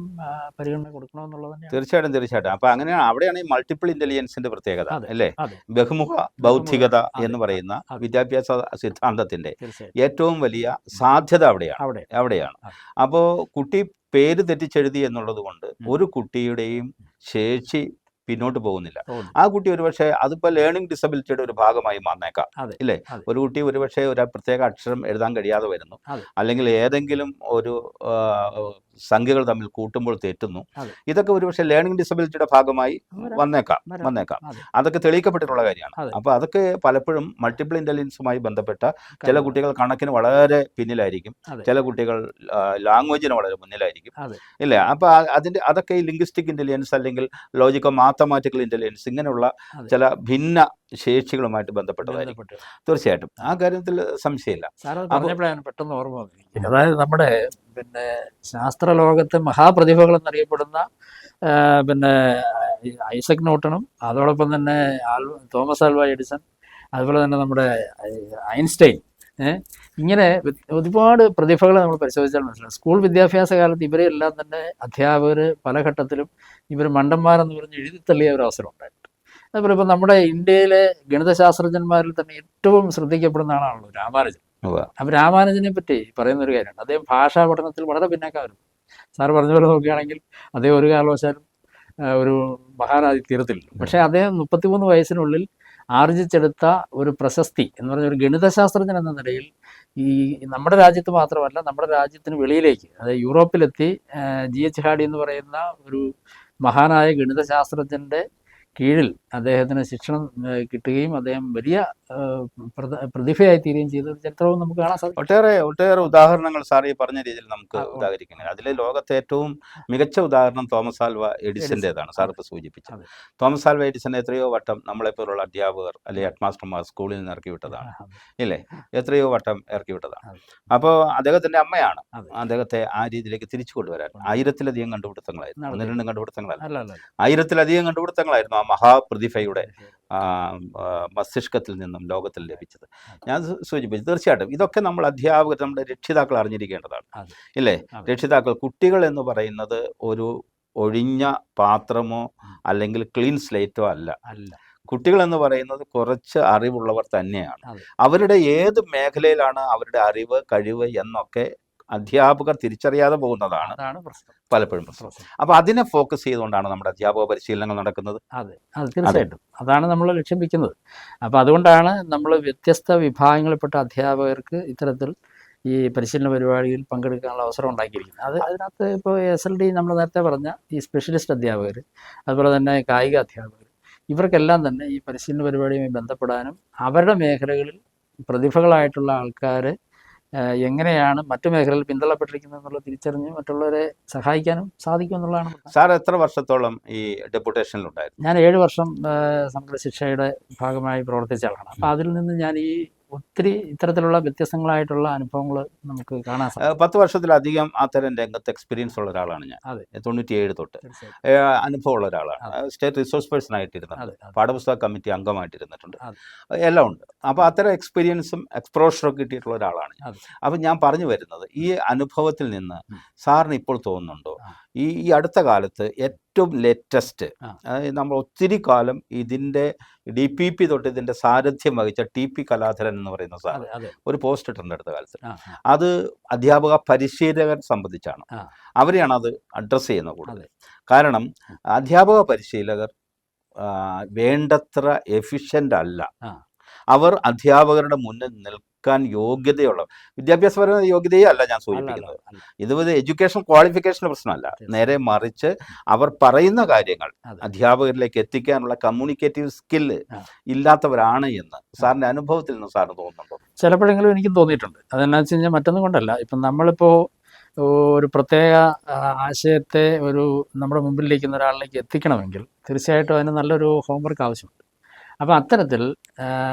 പരിഗണന കൊടുക്കണമെന്നുള്ളത് തന്നെയാണ്. തീർച്ചയായിട്ടും. അപ്പോൾ അങ്ങനെയാണ്, അവിടെയാണ് ഈ മൾട്ടിപ്പിൾ ഇന്റലിജൻസിന്റെ പ്രത്യേകത, അല്ലേ? ബഹുമുഖ ബൗദ്ധികത എന്ന് പറയുന്ന വിദ്യാഭ്യാസ സിദ്ധാന്തത്തിന്റെ ഏറ്റവും വലിയ സാധ്യത അവിടെയാണ്. അപ്പോൾ കുട്ടി പേര് തെറ്റിച്ചെഴുതി എന്നുള്ളത് കൊണ്ട് ഒരു കുട്ടിയുടെയും ശേഷി പിന്നോട്ട് പോകുന്നില്ല. ആ കുട്ടി ഒരുപക്ഷെ അതിപ്പോൾ ലേണിംഗ് ഡിസബിലിറ്റിയുടെ ഒരു ഭാഗമായി മാറേക്കാം, ഇല്ലേ? ഒരു കുട്ടി ഒരുപക്ഷെ ഒരു പ്രത്യേക അക്ഷരം എഴുതാൻ കഴിയാതെ വരുന്നു, അല്ലെങ്കിൽ ഏതെങ്കിലും ഒരു സംഖ്യകൾ തമ്മിൽ കൂട്ടുമ്പോൾ തെറ്റുന്നു. ഇതൊക്കെ ഒരുപക്ഷെ ലേണിംഗ് ഡിസബിലിറ്റിയുടെ ഭാഗമായി വന്നേക്കാം. അതൊക്കെ തെളിയിക്കപ്പെട്ടിട്ടുള്ള കാര്യമാണ്. അപ്പോൾ അതൊക്കെ പലപ്പോഴും മൾട്ടിപ്പിൾ ഇന്റലിജൻസുമായി ബന്ധപ്പെട്ട ചില കുട്ടികൾ കണക്കിന് വളരെ പിന്നിലായിരിക്കും, ചില കുട്ടികൾ ലാംഗ്വേജിന് വളരെ മുന്നിലായിരിക്കും, ഇല്ലേ? അപ്പോൾ അതൊക്കെ ഈ ലിംഗ്വിസ്റ്റിക് ഇന്റലിജൻസ് അല്ലെങ്കിൽ ലോജിക്കൽ മാത്തമാറ്റിക്കൽ ഇന്റലിജൻസ് ഇങ്ങനെയുള്ള ചില ഭിന്ന ശേഷികളുമായിട്ട് ബന്ധപ്പെട്ടതായിരിക്കും. തീർച്ചയായിട്ടും ആ കാര്യത്തിൽ സംശയമില്ല. പറഞ്ഞപ്പോഴാണ് പെട്ടെന്ന് ഓർമ്മ വന്നിരിക്കുന്നത്. അതായത് നമ്മുടെ ശാസ്ത്രലോകത്തെ മഹാപ്രതിഭകൾ എന്നറിയപ്പെടുന്ന ഐസക് ന്യൂട്ടണും അതോടൊപ്പം തന്നെ തോമസ് ആൽവ എഡിസൺ, അതുപോലെ തന്നെ നമ്മുടെ ഐൻസ്റ്റൈൻ, ഇങ്ങനെ ഒരുപാട് പ്രതിഭകളെ നമ്മൾ പരിശോധിച്ചാൽ മനസ്സിലാവും. സ്കൂൾ വിദ്യാഭ്യാസ കാലത്ത് ഇവരെല്ലാം തന്നെ അധ്യാപകർ പല ഘട്ടത്തിലും ഇവർ മണ്ടന്മാരെന്ന് പറഞ്ഞ് എഴുതിത്തള്ളിയ ഒരു അവസരം ഉണ്ടായിട്ടുണ്ട്. അതുപോലെ ഇപ്പോൾ നമ്മുടെ ഇന്ത്യയിലെ ഗണിതശാസ്ത്രജ്ഞന്മാരിൽ തന്നെ ഏറ്റവും ശ്രദ്ധിക്കപ്പെടുന്ന ആളാണല്ലോ രാമാനുജൻ. അപ്പം രാമാനുജനെ പറ്റി പറയുന്ന ഒരു കാര്യമുണ്ട്, അദ്ദേഹം ഭാഷാ പഠനത്തിൽ വളരെ പിന്നാക്കായിരുന്നു. സാർ പറഞ്ഞ പോലെ നോക്കുകയാണെങ്കിൽ അദ്ദേഹം ഒരു കാരണവശാലും ഒരു മഹാനായി തീരത്തില്ല. പക്ഷേ അദ്ദേഹം 33 വയസ്സിനുള്ളിൽ ആർജിച്ചെടുത്ത ഒരു പ്രശസ്തി എന്ന് പറഞ്ഞ ഒരു ഗണിതശാസ്ത്രജ്ഞൻ എന്ന നിലയിൽ ഈ നമ്മുടെ രാജ്യത്ത് മാത്രമല്ല, നമ്മുടെ രാജ്യത്തിന് വെളിയിലേക്ക്, അതായത് യൂറോപ്പിലെത്തി GH ഹാഡി എന്ന് പറയുന്ന ഒരു മഹാനായ ഗണിതശാസ്ത്രജ്ഞൻ്റെ കീഴിൽ അദ്ദേഹത്തിന് ശിക്ഷണം കിട്ടുകയും അദ്ദേഹം വലിയ പ്രതിഭയായി തീരുകയും ചെയ്ത ഒരു ചരിത്രവും നമുക്ക് കാണാൻ സാധിക്കും. ഒട്ടേറെ ഉദാഹരണങ്ങൾ സാർ ഈ പറഞ്ഞ രീതിയിൽ നമുക്ക് ഉദാഹരിക്കുന്നത്. അതിലെ ലോകത്തെ ഏറ്റവും മികച്ച ഉദാഹരണം തോമസ് ആൽവ എഡിസന്റേതാണ് സാർ ഇപ്പോൾ സൂചിപ്പിച്ചത്. തോമസ് ആൽവ എഡിസൺ എത്രയോ വട്ടം നമ്മളെപ്പോലുള്ള അധ്യാപകർ അല്ലെങ്കിൽ ഹെഡ് മാസ്റ്റർമാർ സ്കൂളിൽ നിന്ന് ഇറക്കി വിട്ടതാണ്, ഇല്ലേ? എത്രയോ വട്ടം ഇറക്കി വിട്ടതാണ്. അപ്പോൾ അദ്ദേഹത്തിന്റെ അമ്മയാണ് അദ്ദേഹത്തെ ആ രീതിയിലേക്ക് തിരിച്ചു കൊണ്ടുവരാൻ. 1000-ലധികം കണ്ടുപിടുത്തങ്ങളായിരുന്നു, 1-2 കണ്ടുപിടുത്തങ്ങളല്ല, 1000-ലധികം കണ്ടുപിടുത്തങ്ങളായിരുന്നു ആ മഹാപ്രതിഭയുടെ മസ്തിഷ്കത്തിൽ നിന്നും ലോകത്തിൽ ലഭിച്ചത്. ഞാൻ സൂചിപ്പിച്ചു, തീർച്ചയായിട്ടും ഇതൊക്കെ നമ്മൾ അധ്യാപകർ, നമ്മുടെ രക്ഷിതാക്കൾ അറിഞ്ഞിരിക്കേണ്ടതാണ്, ഇല്ലേ? രക്ഷിതാക്കൾ, കുട്ടികൾ എന്ന് പറയുന്നത് ഒരു ഒഴിഞ്ഞ പാത്രമോ അല്ലെങ്കിൽ ക്ലീൻ സ്ലേറ്റോ അല്ല. കുട്ടികൾ എന്ന് പറയുന്നത് കുറച്ച് അറിവുള്ളവർ തന്നെയാണ്. അവരുടെ ഏത് മേഖലയിലാണ് അവരുടെ അറിവ്, കഴിവ് എന്നൊക്കെ അധ്യാപകർ തിരിച്ചറിയാതെ പോകുന്നതാണ് പലപ്പോഴും പ്രശ്നം. അപ്പോൾ അതിനെ ഫോക്കസ് ചെയ്തുകൊണ്ടാണ് നമ്മുടെ അധ്യാപക പരിശീലനങ്ങൾ നടക്കുന്നത്. അതെ, തീർച്ചയായിട്ടും അതാണ് നമ്മൾ ലക്ഷ്യം വെക്കുന്നത്. അപ്പോൾ അതുകൊണ്ടാണ് നമ്മൾ വ്യത്യസ്ത വിഭാഗങ്ങളിൽപ്പെട്ട അധ്യാപകർക്ക് ഇത്തരത്തിൽ ഈ പരിശീലന പരിപാടിയിൽ പങ്കെടുക്കാനുള്ള അവസരം ഉണ്ടാക്കിയിരിക്കുന്നത്. അതിനകത്ത് ഇപ്പോൾ SLD നമ്മൾ നേരത്തെ പറഞ്ഞ ഈ സ്പെഷ്യലിസ്റ്റ് അധ്യാപകർ, അതുപോലെ തന്നെ കായിക അധ്യാപകർ, ഇവർക്കെല്ലാം തന്നെ ഈ പരിശീലന പരിപാടിയുമായി ബന്ധപ്പെടാനും അവരുടെ മേഖലകളിൽ പ്രതിഭകളായിട്ടുള്ള ആൾക്കാർ എങ്ങനെയാണ് മറ്റു മേഖലയിൽ പിന്തള്ളപ്പെട്ടിരിക്കുന്നത് എന്നുള്ളത് തിരിച്ചറിഞ്ഞ് മറ്റുള്ളവരെ സഹായിക്കാനും സാധിക്കും എന്നുള്ളതാണ്. സാർ എത്ര വർഷത്തോളം ഈ ഡെപ്യൂട്ടേഷനിലുണ്ടായിരുന്നു? ഞാൻ 7 വർഷം സമഗ്ര ശിക്ഷയുടെ ഭാഗമായി പ്രവർത്തിച്ച ആളാണ്. അപ്പോൾ അതിൽ നിന്ന് ഞാൻ ഈ ഒത്തിരി ഇത്തരത്തിലുള്ള വ്യത്യസ്തങ്ങളായിട്ടുള്ള അനുഭവങ്ങൾ നമുക്ക് കാണാൻ സാധിക്കും. 10 വർഷത്തിലധികം അത്തരം രംഗത്ത് എക്സ്പീരിയൻസ് ഉള്ള ഒരാളാണ് ഞാൻ. 97 തൊട്ട് അനുഭവമുള്ള ഒരാളാണ്. സ്റ്റേറ്റ് റിസോഴ്സ് പേഴ്സൺ ആയിട്ടിരുന്നത്, പാഠപുസ്തക കമ്മിറ്റി അംഗമായിട്ടിരുന്നിട്ടുണ്ട്, എല്ലാം ഉണ്ട്. അപ്പോൾ അത്തരം എക്സ്പീരിയൻസും എക്സ്പ്രോഷറും കിട്ടിയിട്ടുള്ള ഒരാളാണ് ഞാൻ. അപ്പം ഞാൻ പറഞ്ഞു വരുന്നത്, ഈ അനുഭവത്തിൽ നിന്ന് സാറിന് ഇപ്പോൾ തോന്നുന്നുണ്ടോ ഈ അടുത്ത കാലത്ത് ഏറ്റവും ലേറ്റസ്റ്റ്, നമ്മൾ ഒത്തിരി കാലം ഇതിൻ്റെ DPP തൊട്ട് ഇതിൻ്റെ സാരഥ്യം വഹിച്ച TP കലാധരൻ എന്ന് പറയുന്ന സാർ ഒരു പോസ്റ്റ് ഇട്ടിട്ടുണ്ട് അടുത്ത കാലത്ത്. അത് അധ്യാപക പരിശീലകർ സംബന്ധിച്ചാണ്. അവരെയാണ് അത് അഡ്രസ്സ് ചെയ്യുന്നത് കൂടുതൽ. കാരണം അധ്യാപക പരിശീലകർ വേണ്ടത്ര എഫിഷ്യൻ്റ് അല്ല. അവർ അധ്യാപകരുടെ മുന്നിൽ നിൽക്കാൻ യോഗ്യതയുള്ള, വിദ്യാഭ്യാസപരമായ യോഗ്യതയെ അല്ല ഞാൻ സൂചിപ്പിക്കുന്നത്. ഇത് എഡ്യൂക്കേഷൻ ക്വാളിഫിക്കേഷൻ്റെ പ്രശ്നമല്ല, നേരെ മറിച്ച് അവർ പറയുന്ന കാര്യങ്ങൾ അധ്യാപകരിലേക്ക് എത്തിക്കാനുള്ള കമ്മ്യൂണിക്കേറ്റീവ് സ്കില്ല് ഇല്ലാത്തവരാണ് എന്ന് സാറിൻ്റെ അനുഭവത്തിൽ നിന്ന് സാറിന് തോന്നുന്നുണ്ടോ? ചിലപ്പോഴെങ്കിലും എനിക്കും തോന്നിയിട്ടുണ്ട്. അതെന്നാ വെച്ച് കഴിഞ്ഞാൽ മറ്റൊന്നും കൊണ്ടല്ല. ഇപ്പം നമ്മളിപ്പോൾ ഒരു പ്രത്യേക ആശയത്തെ നമ്മുടെ മുമ്പിലിരിക്കുന്ന ഒരാളിലേക്ക് എത്തിക്കണമെങ്കിൽ തീർച്ചയായിട്ടും അതിന് നല്ലൊരു ഹോംവർക്ക് ആവശ്യമുണ്ട്. അപ്പോൾ അത്തരത്തിൽ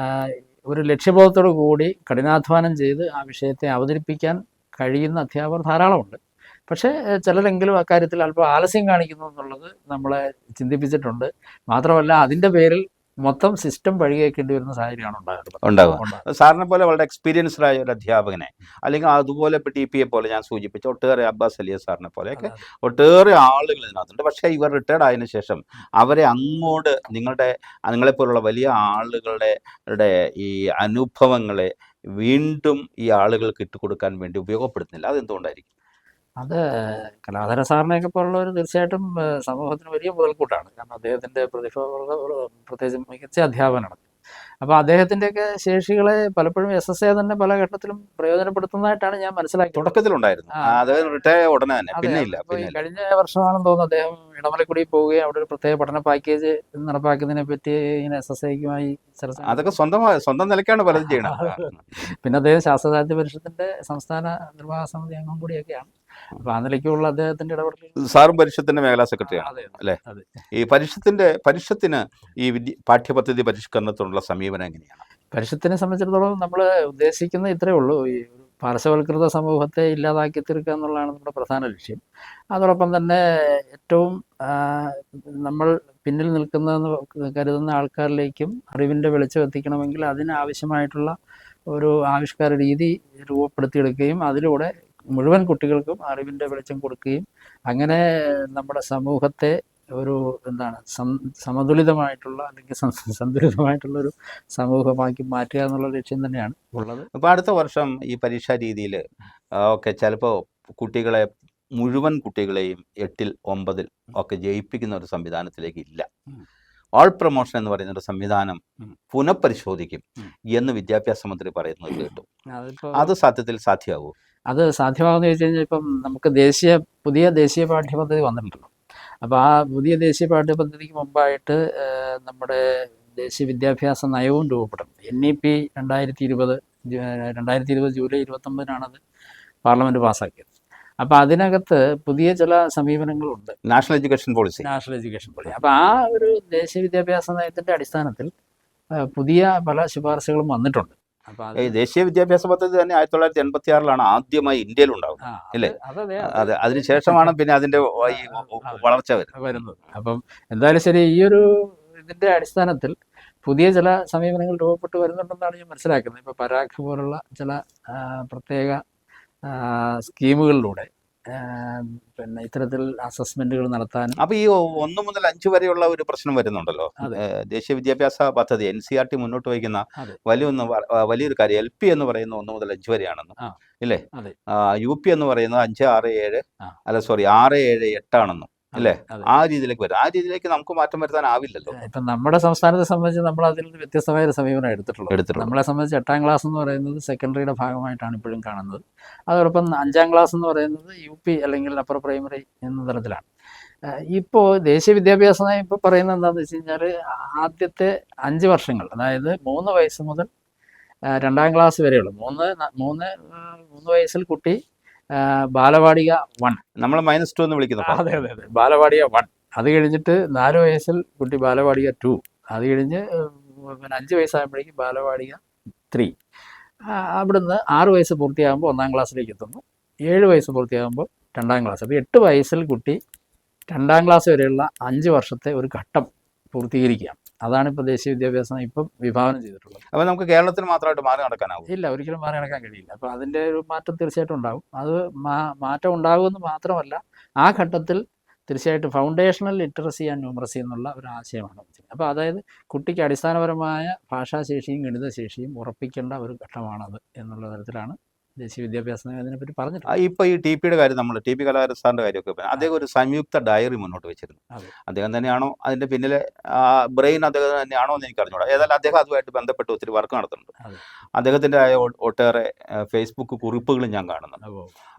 ഒരു ലക്ഷ്യബോധത്തോടു കൂടി കഠിനാധ്വാനം ചെയ്ത് ആ വിഷയത്തെ അവതരിപ്പിക്കാൻ കഴിയുന്ന അധ്യാപകർ ധാരാളമുണ്ട്. പക്ഷേ ചിലരെങ്കിലും അക്കാര്യത്തിൽ അല്പം ആലസ്യം കാണിക്കുന്നു എന്നുള്ളത് നമ്മളെ ചിന്തിപ്പിച്ചിട്ടുണ്ട്. മാത്രമല്ല അതിൻ്റെ പേരിൽ മൊത്തം സിസ്റ്റം വഴികേക്കേണ്ടി വരുന്ന സാഹചര്യമാണ് ഉണ്ടാകുക. സാറിനെ പോലെ വളരെ എക്സ്പീരിയൻസ്ഡ് ആയ ഒരു അധ്യാപകനെ, അല്ലെങ്കിൽ അതുപോലെ ഇപ്പോൾ TP പോലെ ഞാൻ സൂചിപ്പിച്ച ഒട്ടേറെ അബ്ബാസ് അലിയ സാറിനെ പോലെയൊക്കെ ഒട്ടേറെ ആളുകൾ ഇതിനകത്തുണ്ട്. പക്ഷേ ഇവർ റിട്ടയർഡ് ആയതിനു ശേഷം അവരെ അങ്ങോട്ട് നിങ്ങളെപ്പോലുള്ള വലിയ ആളുകളുടെ ഈ അനുഭവങ്ങളെ വീണ്ടും ഈ ആളുകൾക്ക് ഇട്ടുകൊടുക്കാൻ വേണ്ടി ഉപയോഗപ്പെടുത്തുന്നില്ല. അതെന്തുകൊണ്ടായിരിക്കും? അത് കലാധര സാറിനെയൊക്കെ പോലുള്ളവർ തീർച്ചയായിട്ടും സമൂഹത്തിന് വലിയ മുതൽക്കൂട്ടാണ്. കാരണം അദ്ദേഹത്തിൻ്റെ പ്രതിഭ പ്രത്യേകിച്ച് മികച്ച അധ്യാപകനാണ്. അപ്പോൾ അദ്ദേഹത്തിൻ്റെയൊക്കെ ശേഷികളെ പലപ്പോഴും SSA തന്നെ പല ഘട്ടത്തിലും പ്രയോജനപ്പെടുത്തുന്നതായിട്ടാണ് ഞാൻ മനസ്സിലാക്കിയത്. തുടക്കത്തിലുണ്ടായിരുന്നു, റിട്ടയർ ഉടനെ തന്നെ, പിന്നെ ഇല്ല. കഴിഞ്ഞ വർഷമാണെന്ന് തോന്നുന്നു അദ്ദേഹം ഇടമലക്കുടി പോവുകയും അവിടെ ഒരു പ്രത്യേക പഠന പാക്കേജ് നടപ്പാക്കുന്നതിനെ പറ്റി ഇങ്ങനെ SSAയുമായി ചർച്ച. അതൊക്കെ സ്വന്തം നിലയ്ക്കാണ് പലതും ചെയ്യണത്. പിന്നെ അദ്ദേഹം ശാസ്ത്ര സാഹിത്യ പരിഷത്തിന്റെ സംസ്ഥാന നിർവാഹക സമിതി അംഗം കൂടിയൊക്കെയാണ്. അപ്പൊ ആ നിലയ്ക്കുള്ള അദ്ദേഹത്തിന്റെ ഇടപെടൽ. സാറും പരിഷത്തിന്റെ മേഖലാ സെക്രട്ടറിയാണ് അല്ലേ? ഈ പരിഷത്തിന് ഈ പാഠ്യപദ്ധതി പരിഷ്കരണത്തിനുള്ള സമീപനം എങ്ങനെയാണ്? പരിഷത്തിനെ സംബന്ധിച്ചിടത്തോളം നമ്മൾ ഉദ്ദേശിക്കുന്നത് ഇത്രയേ ഉള്ളൂ, ഈ പാർശ്വവൽകൃത സമൂഹത്തെ ഇല്ലാതാക്കി തീർക്കുക എന്നുള്ളതാണ് നമ്മുടെ പ്രധാന ലക്ഷ്യം. അതോടൊപ്പം തന്നെ ഏറ്റവും നമ്മൾ പിന്നിൽ നിൽക്കുന്നതെന്ന് കരുതുന്ന ആൾക്കാരിലേക്കും അറിവിൻ്റെ വെളിച്ചം എത്തിക്കണമെങ്കിൽ അതിനാവശ്യമായിട്ടുള്ള ഒരു ആവിഷ്കാര രീതി രൂപപ്പെടുത്തിയെടുക്കുകയും അതിലൂടെ മുഴുവൻ കുട്ടികൾക്കും അറിവിൻ്റെ വെളിച്ചം കൊടുക്കുകയും അങ്ങനെ നമ്മുടെ സമൂഹത്തെ ഒരു സമതുലിതമായിട്ടുള്ള അല്ലെങ്കിൽ സന്തുലിതമായിട്ടുള്ള ഒരു സമൂഹമാക്കി മാറ്റുക എന്നുള്ള ലക്ഷ്യം തന്നെയാണ് ഉള്ളത്. അപ്പോൾ അടുത്ത വർഷം ഈ പരീക്ഷാ രീതിയിൽ ഒക്കെ ചിലപ്പോൾ കുട്ടികളെ മുഴുവൻ കുട്ടികളെയും 8ൽ 9ൽ ഒക്കെ ജയിപ്പിക്കുന്ന ഒരു സംവിധാനത്തിലേക്ക് ഇല്ല. ഓൾ പ്രൊമോഷൻ എന്ന് പറയുന്ന ഒരു സംവിധാനം പുനഃപരിശോധിക്കും എന്ന് വിദ്യാഭ്യാസ മന്ത്രി പറയുന്നത് കേട്ടു. അത് സത്യത്തിൽ സാധ്യമാവൂ? അത് സാധ്യമാകുമെന്ന് ചോദിച്ചു കഴിഞ്ഞാൽ ഇപ്പം നമുക്ക് പുതിയ ദേശീയ പാഠ്യപദ്ധതി വന്നിട്ടുണ്ടല്ലോ. അപ്പോൾ ആ പുതിയ ദേശീയ പാഠ്യപദ്ധതിക്ക് മുമ്പായിട്ട് നമ്മുടെ ദേശീയ വിദ്യാഭ്യാസ നയവും രൂപപ്പെടും. NEP 2020 ജൂലൈ 29-നാണത് പാർലമെൻറ്റ് പാസ്സാക്കിയത്. അപ്പോൾ അതിനകത്ത് പുതിയ ചില സമീപനങ്ങളുണ്ട്. National education policy. അപ്പോൾ ആ ഒരു ദേശീയ വിദ്യാഭ്യാസ നയത്തിൻ്റെ അടിസ്ഥാനത്തിൽ പുതിയ പല ശുപാർശകളും വന്നിട്ടുണ്ട്. ദേശീയ വിദ്യാഭ്യാസ പദ്ധതി തന്നെ 1986-ലാണ് ആദ്യമായി ഇന്ത്യയിൽ ഉണ്ടാകുന്നത്, അല്ലേ? അതെ, അതിനുശേഷമാണ് പിന്നെ അതിന്റെ വളർച്ച വരുന്നത്. അപ്പം എന്തായാലും ശരി, ഈ ഒരു ഇതിന്റെ അടിസ്ഥാനത്തിൽ പുതിയ ചില സമീപനങ്ങൾ രൂപപ്പെട്ട് വരുന്നുണ്ടെന്നാണ് ഞാൻ മനസ്സിലാക്കുന്നത്. ഇപ്പോൾ പരാഗ് പോലുള്ള ചില പ്രത്യേക സ്കീമുകളിലൂടെ പിന്നെ ഇത്തരത്തിൽ അസസ്മെന്റുകൾ നടത്താനും. അപ്പോൾ ഈ 1 മുതൽ 5 വരെയുള്ള ഒരു പ്രശ്നം വരുന്നുണ്ടല്ലോ. ദേശീയ വിദ്യാഭ്യാസ പദ്ധതി NCERT മുന്നോട്ട് വയ്ക്കുന്ന വലിയൊരു കാര്യം LP എന്ന് പറയുന്നത് 1 മുതൽ 5 വരെയാണെന്നും, ഇല്ലേ? UP എന്ന് പറയുന്നത് 5, 6, 7 6, 7, 8 ആണെന്നും, അല്ലേ? ആ രീതിയിലേക്ക് വരും. ആ രീതിയിലേക്ക് നമുക്ക് മാറ്റം വരുത്താനാവില്ലല്ലോ. ഇപ്പം നമ്മുടെ സംസ്ഥാനത്തെ സംബന്ധിച്ച് നമ്മൾ അതിൽ നിന്ന് വ്യത്യസ്തമായ ഒരു സമീപനം എടുത്തിട്ടുള്ളത്. നമ്മളെ സംബന്ധിച്ച് 8ാം ക്ലാസ് എന്ന് പറയുന്നത് സെക്കൻഡറിയുടെ ഭാഗമായിട്ടാണ് ഇപ്പോഴും കാണുന്നത്. അതോടൊപ്പം 5ാം ക്ലാസ് എന്ന് പറയുന്നത് UP അല്ലെങ്കിൽ അപ്പർ പ്രൈമറി എന്ന തലത്തിലാണ്. ഇപ്പോൾ ദേശീയ വിദ്യാഭ്യാസ നയം ഇപ്പോൾ പറയുന്നത് എന്താണെന്ന് വെച്ച് കഴിഞ്ഞാൽ ആദ്യത്തെ 5 വർഷങ്ങൾ, അതായത് 3 വയസ്സ് മുതൽ 2ാം ക്ലാസ് വരെയുള്ള 3 വയസ്സിൽ കുട്ടി ബാലവാടിക 1, നമ്മൾ -2 എന്ന് വിളിക്കുന്നു. അതെ, ബാലവാടിക 1. അത് കഴിഞ്ഞിട്ട് 4 വയസ്സിൽ കുട്ടി ബാലവാടിക 2. അത് കഴിഞ്ഞ് 5 വയസ്സാകുമ്പോഴേക്കും ബാലവാടിക 3. അവിടുന്ന് 6 വയസ്സ് പൂർത്തിയാകുമ്പോൾ 1ാം ക്ലാസ്സിലേക്ക് എത്തുന്നു. 7 വയസ്സ് പൂർത്തിയാകുമ്പോൾ 2ാം ക്ലാസ്. അപ്പോൾ 8 വയസ്സിൽ കുട്ടി 2ാം ക്ലാസ് വരെയുള്ള 5 വർഷത്തെ ഒരു ഘട്ടം പൂർത്തീകരിക്കുകയാണ്. അതാണ് ഇപ്പോൾ ദേശീയ വിദ്യാഭ്യാസം ഇപ്പം വിഭാവനം ചെയ്തിട്ടുള്ളത്. അപ്പോൾ നമുക്ക് കേരളത്തിൽ മാത്രമായിട്ട് മാറി നടക്കാനാവും? ഇല്ല, ഒരിക്കലും മാറി നടക്കാൻ കഴിയില്ല. അപ്പോൾ അതിൻ്റെ ഒരു മാറ്റം തീർച്ചയായിട്ടും ഉണ്ടാകും. അത് മാറ്റം ഉണ്ടാകുമെന്ന് മാത്രമല്ല, ആ ഘട്ടത്തിൽ തീർച്ചയായിട്ടും ഫൗണ്ടേഷണൽ ലിറ്ററസി ആൻഡ് ന്യൂമറസി എന്നുള്ള ഒരു ആശയമാണ്. അപ്പോൾ അതായത് കുട്ടിക്ക് അടിസ്ഥാനപരമായ ഭാഷാശേഷിയും ഗണിതശേഷിയും ഉറപ്പിക്കേണ്ട ഒരു ഘട്ടമാണത് എന്നുള്ള തരത്തിലാണ് ദേശീയ വിദ്യാഭ്യാസ നയം അതിനെപ്പറ്റി പറഞ്ഞിട്ടുണ്ട്. ഇപ്പോൾ ഈ TP കാര്യം, നമ്മൾ TP കലാകാരൻ സാറിൻ്റെ കാര്യമൊക്കെ അദ്ദേഹം ഒരു സംയുക്ത ഡയറി മുന്നോട്ട് വെച്ചിരുന്നു. അദ്ദേഹം തന്നെയാണോ അതിൻ്റെ പിന്നിലെ ബ്രെയിൻ അദ്ദേഹം തന്നെയാണോ എന്ന് എനിക്ക് അറിഞ്ഞൂടാ. ഏതായാലും അദ്ദേഹം അതുമായിട്ട് ബന്ധപ്പെട്ട് ഒത്തിരി വർക്ക് നടത്തുന്നുണ്ട്. അദ്ദേഹത്തിൻ്റെ ഒട്ടേറെ ഫേസ്ബുക്ക് കുറിപ്പുകളും ഞാൻ കാണുന്നുണ്ട്.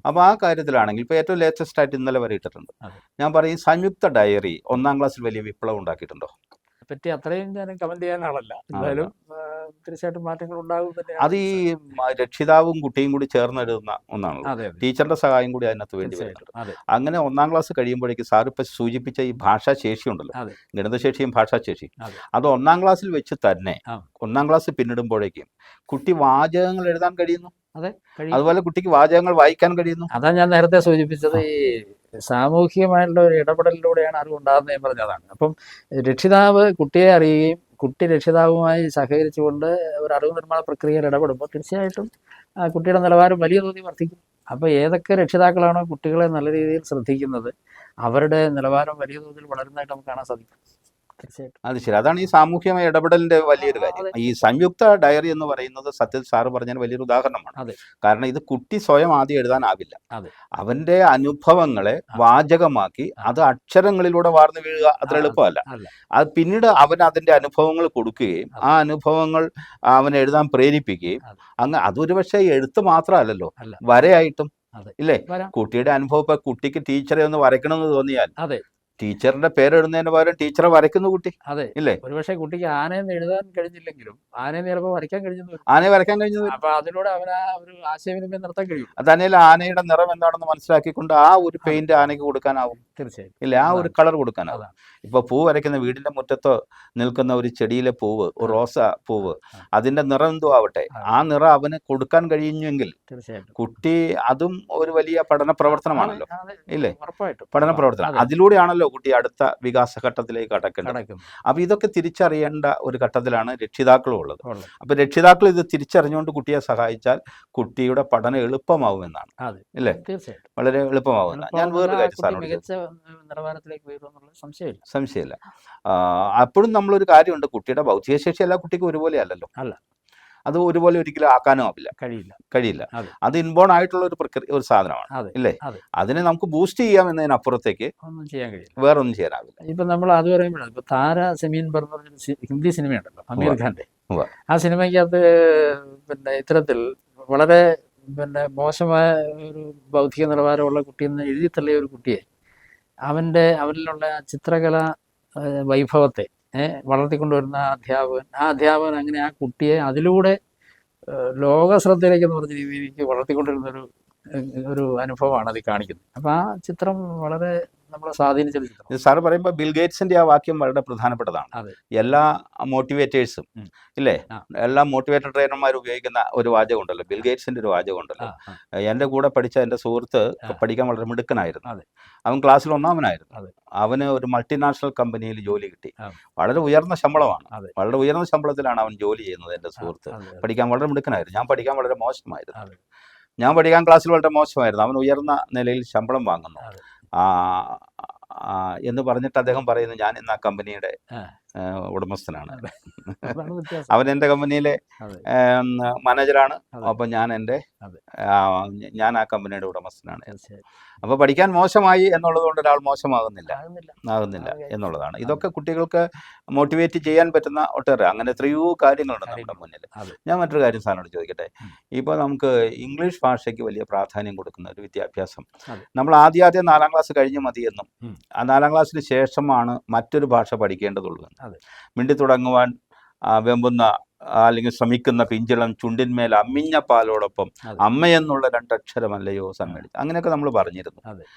അപ്പോൾ ആ കാര്യത്തിലാണെങ്കിൽ ഇപ്പോൾ ഏറ്റവും ലേറ്റസ്റ്റ് ആയിട്ട് ഇന്നലെ വരെ ഇട്ടിട്ടുണ്ട്. ഞാൻ പറയും, സംയുക്ത ഡയറി 1ാം ക്ലാസ്സിൽ വലിയ വിപ്ലവം ഉണ്ടാക്കിയിട്ടുണ്ടോ? പറ്റി അത്രയും ഞാൻ കമന്റ് ചെയ്യാൻ ആളല്ല. എന്തായാലും തീർച്ചയായിട്ടും മാറ്റങ്ങൾ ഉണ്ടാകും. അത് ഈ രക്ഷിതാവും കുട്ടിയും കൂടി ചേർന്ന് എഴുതുന്ന ഒന്നാണല്ലോ. ടീച്ചറിന്റെ സഹായം കൂടി അതിനകത്ത് വേണ്ടി വരുന്നുണ്ട്. അങ്ങനെ 1ാം ക്ലാസ് കഴിയുമ്പോഴേക്കും സാർ ഇപ്പം സൂചിപ്പിച്ച ഈ ഭാഷാശേഷി ഉണ്ടല്ലോ, ഗണിതശേഷിയും ഭാഷാശേഷിയും, അത് 1ാം ക്ലാസ്സിൽ വെച്ച് തന്നെ 1ാം ക്ലാസ് പിന്നിടുമ്പോഴേക്കും കുട്ടി വാചകങ്ങൾ എഴുതാൻ കഴിയുന്നു. അതുപോലെ കുട്ടിക്ക് വാചകങ്ങൾ വായിക്കാൻ കഴിയുന്നു. അതാ ഞാൻ നേരത്തെ സൂചിപ്പിച്ചത്. ഈ സാമൂഹികമായിട്ടുള്ള ഒരു ഇടപെടലിലൂടെയാണ് അറിവുണ്ടാകുന്നത് ഞാൻ പറഞ്ഞതാണ്. അപ്പം രക്ഷിതാവ് കുട്ടിയെ അറിയുകയും കുട്ടി രക്ഷിതാവുമായി സഹകരിച്ചുകൊണ്ട് ഒരു അറിവ് നിർമ്മാണ പ്രക്രിയയിൽ ഇടപെടുമ്പോൾ തീർച്ചയായിട്ടും കുട്ടിയുടെ നിലവാരം വലിയ തോതിൽ വർദ്ധിക്കും. അപ്പോൾ ഏതൊക്കെ രക്ഷിതാക്കളാണോ കുട്ടികളെ നല്ല രീതിയിൽ ശ്രദ്ധിക്കുന്നത്, അവരുടെ നിലവാരം വലിയ തോതിൽ വളരുന്നതായിട്ട് നമുക്ക് കാണാൻ സാധിക്കും. തീർച്ചയായിട്ടും അത് ശരി. അതാണ് ഈ സാമൂഹ്യമായ ഇടപെടലിന്റെ വലിയൊരു കാര്യം. ഈ സംയുക്ത ഡയറി എന്ന് പറയുന്നത് സത്യത്തിൽ സാറ് പറഞ്ഞാൽ വലിയൊരു ഉദാഹരണമാണ്. കാരണം ഇത് കുട്ടി സ്വയം ആദ്യം എഴുതാനാവില്ല. അവന്റെ അനുഭവങ്ങളെ വാചകമാക്കി അത് അക്ഷരങ്ങളിലൂടെ വാർന്നു വീഴുക അത്ര എളുപ്പമല്ല. അത് പിന്നീട് അവൻ അതിന്റെ അനുഭവങ്ങൾ കൊടുക്കുകയും ആ അനുഭവങ്ങൾ അവനെ എഴുതാൻ പ്രേരിപ്പിക്കുകയും അങ്ങ് അതൊരു പക്ഷേ എഴുത്ത് മാത്രമല്ലല്ലോ, വരയായിട്ടും, ഇല്ലേ? കുട്ടിയുടെ അനുഭവം, ഇപ്പൊ കുട്ടിക്ക് ടീച്ചറെ ഒന്ന് വരയ്ക്കണമെന്ന് തോന്നിയാൽ ടീച്ചറിന്റെ പേരെഴുതുന്നതിന് പകരം ടീച്ചറെ വരയ്ക്കുന്നു കുട്ടി, ഇല്ലേ? ഒരുപക്ഷെ കുട്ടിക്ക് ആനയെന്ന് എഴുതാൻ കഴിഞ്ഞില്ലെങ്കിലും ആനയെന്ന് ചിലപ്പോൾ വരയ്ക്കാൻ കഴിഞ്ഞു. ആനയെ വരയ്ക്കാൻ കഴിഞ്ഞത് അപ്പൊ അതിലൂടെ അവന് ഒരു ആശയവിനിമയം നടത്താൻ കഴിയും. തന്നെയല്ല, ആനയുടെ നിറം എന്താണെന്ന് മനസ്സിലാക്കിക്കൊണ്ട് ആ ഒരു പെയിന്റ് ആനയ്ക്ക് കൊടുക്കാനാവും. തീർച്ചയായും, ഇല്ല, ആ ഒരു കളർ കൊടുക്കാനാവും. ഇപ്പൊ പൂ വരയ്ക്കുന്ന വീടിന്റെ മുറ്റത്തോ നിൽക്കുന്ന ഒരു ചെടിയിലെ പൂവ്, ഒരു റോസ പൂവ്, അതിന്റെ നിറം എന്തോ ആവട്ടെ, ആ നിറം അവന് കൊടുക്കാൻ കഴിയുമെങ്കിൽ തീർച്ചയായിട്ടും കുട്ടി അതും ഒരു വലിയ പഠന പ്രവർത്തനമാണല്ലോ, ഇല്ലേ? ഉറപ്പായിട്ടും പഠന പ്രവർത്തനം. അതിലൂടെയാണല്ലോ കുട്ടി അടുത്ത വികാസഘട്ടത്തിലേക്ക് കടക്കുന്നത്. അപ്പൊ ഇതൊക്കെ തിരിച്ചറിയേണ്ട ഒരു ഘട്ടത്തിലാണ് രക്ഷിതാക്കളും ഉള്ളത്. അപ്പൊ രക്ഷിതാക്കൾ ഇത് തിരിച്ചറിഞ്ഞുകൊണ്ട് കുട്ടിയെ സഹായിച്ചാൽ കുട്ടിയുടെ പഠനം എളുപ്പമാവുമെന്നാണ്, ഇല്ലേ? തീർച്ചയായിട്ടും വളരെ എളുപ്പമാവുന്ന. ഞാൻ വേറൊരു കാര്യം സാറിനോട്, സംശയമില്ല. അപ്പോഴും നമ്മളൊരു കാര്യമുണ്ട്, കുട്ടിയുടെ ഭൗതിക ശേഷി എല്ലാ കുട്ടിക്കും ഒരുപോലെ അല്ലല്ലോ. അത് ഒരുപോലെ ഒരിക്കലും ആക്കാനും ആവില്ല, കഴിയില്ല. അതെ. അത് ഇൻബോൺ ആയിട്ടുള്ള ഒരു സാധനമാണ്, അതെ ഇല്ലേ? അതെ. അതിനെ നമുക്ക് ബൂസ്റ്റ് ചെയ്യാം എന്നതിനപ്പുറത്തേക്ക് ഒന്നും ചെയ്യാൻ കഴിയില്ല. വേറെ ഒന്നും ചെയ്യാനാവില്ല. ഇപ്പം നമ്മൾ അത് പറയുമ്പോഴാണ് ഇപ്പോൾ താര സെമീൻ പറഞ്ഞ ഹിന്ദി സിനിമയുണ്ടല്ലോ അമീർ ഖാന്റെ, ഉവ്വ. ആ സിനിമയ്ക്കകത്ത് പിന്നെ ഇത്തരത്തിൽ വളരെ പിന്നെ മോശമായ ഒരു ബൗദ്ധിക നിലവാരമുള്ള കുട്ടിയെന്ന് എഴുതി തള്ളിയ ഒരു കുട്ടിയെ അവനിലുള്ള ആ ചിത്രകല വൈഭവത്തെ വളർത്തിക്കൊണ്ടുവരുന്ന ആ അധ്യാപകൻ അങ്ങനെ ആ കുട്ടിയെ അതിലൂടെ ലോക ശ്രദ്ധയിലേക്ക് എന്ന് പറഞ്ഞ രീതിയിലേക്ക് വളർത്തിക്കൊണ്ടിരുന്ന ഒരു അനുഭവമാണ് അത് കാണിക്കുന്നത്. അപ്പം ആ ചിത്രം വളരെ നമ്മളെ സ്വാധീനിച്ചൊരു ചിത്രം. സാറ് പറയുമ്പോൾ ബിൽ ഗേറ്റ്സിന്റെ ആ വാക്യം വളരെ പ്രധാനപ്പെട്ടതാണ്. അതെ. എല്ലാ മോട്ടിവേറ്റേഴ്സും ഇല്ലേ, ആ. എല്ലാ മോട്ടിവേറ്റർ ട്രെയിനർമാർ ഉപയോഗിക്കുന്ന ഒരു വാചകം ഉണ്ടല്ലോ, ബിൽ ഗേറ്റ്സിന്റെ ഒരു വാചകം ഉണ്ടല്ലോ. എൻ്റെ കൂടെ പഠിച്ച എൻ്റെ സുഹൃത്ത് പഠിക്കാൻ വളരെ മിടുക്കനായിരുന്നു. അവൻ ക്ലാസ്സിൽ ഒന്നാമനായിരുന്നു. അവന് ഒരു മൾട്ടിനാഷണൽ കമ്പനിയിൽ ജോലി കിട്ടി. വളരെ ഉയർന്ന ശമ്പളമാണ്. വളരെ ഉയർന്ന ശമ്പളത്തിലാണ് അവൻ ജോലി ചെയ്യുന്നത്. എൻ്റെ സുഹൃത്ത് പഠിക്കാൻ വളരെ മിടുക്കനായിരുന്നു. ഞാൻ പഠിക്കാൻ വളരെ മോശമായിരുന്നു. ഞാൻ പഠിക്കാൻ ക്ലാസ്സിൽ വളരെ മോശമായിരുന്നു. അവൻ ഉയർന്ന നിലയിൽ ശമ്പളം വാങ്ങുന്നു എന്ന് പറഞ്ഞിട്ട് അദ്ദേഹം പറയുന്നു, ഞാൻ ഇന്ന് ആ കമ്പനിയുടെ ഉടമസ്ഥനാണ്. അവൻ എൻ്റെ കമ്പനിയിലെ മാനേജറാണ്. അപ്പം ഞാൻ ആ കമ്പനിയുടെ ഉടമസ്ഥനാണ്. അപ്പോൾ പഠിക്കാൻ മോശമായി എന്നുള്ളത് കൊണ്ട് ഒരാൾ മോശമാകുന്നില്ല എന്നുള്ളതാണ്. ഇതൊക്കെ കുട്ടികൾക്ക് മോട്ടിവേറ്റ് ചെയ്യാൻ പറ്റുന്ന ഒട്ടേറെ അങ്ങനെ എത്രയോ കാര്യങ്ങളുണ്ട് നമ്മുടെ മുന്നിൽ. ഞാൻ മറ്റൊരു കാര്യം സാറിനോട് ചോദിക്കട്ടെ. ഇപ്പോൾ നമുക്ക് ഇംഗ്ലീഷ് ഭാഷയ്ക്ക് വലിയ പ്രാധാന്യം കൊടുക്കുന്ന ഒരു വിദ്യാഭ്യാസം നമ്മൾ ആദ്യം 4ാം ക്ലാസ് കഴിഞ്ഞ് മതിയെന്നും ആ 4ാം ക്ലാസ്സിന് ശേഷമാണ് മറ്റൊരു ഭാഷ പഠിക്കേണ്ടതുള്ളൂ. മിണ്ടി തുടങ്ങുവാൻ വെമ്പുന്ന അല്ലെങ്കിൽ ശ്രമിക്കുന്ന പിഞ്ചിളം ചുണ്ടിന്മേൽ അമ്മിഞ്ഞ പാലോടൊപ്പം അമ്മയെന്നുള്ള 2 അക്ഷരമല്ലയോ സമ്മേളിച്ച്, അങ്ങനെയൊക്കെ നമ്മൾ പറഞ്ഞിരുന്നു.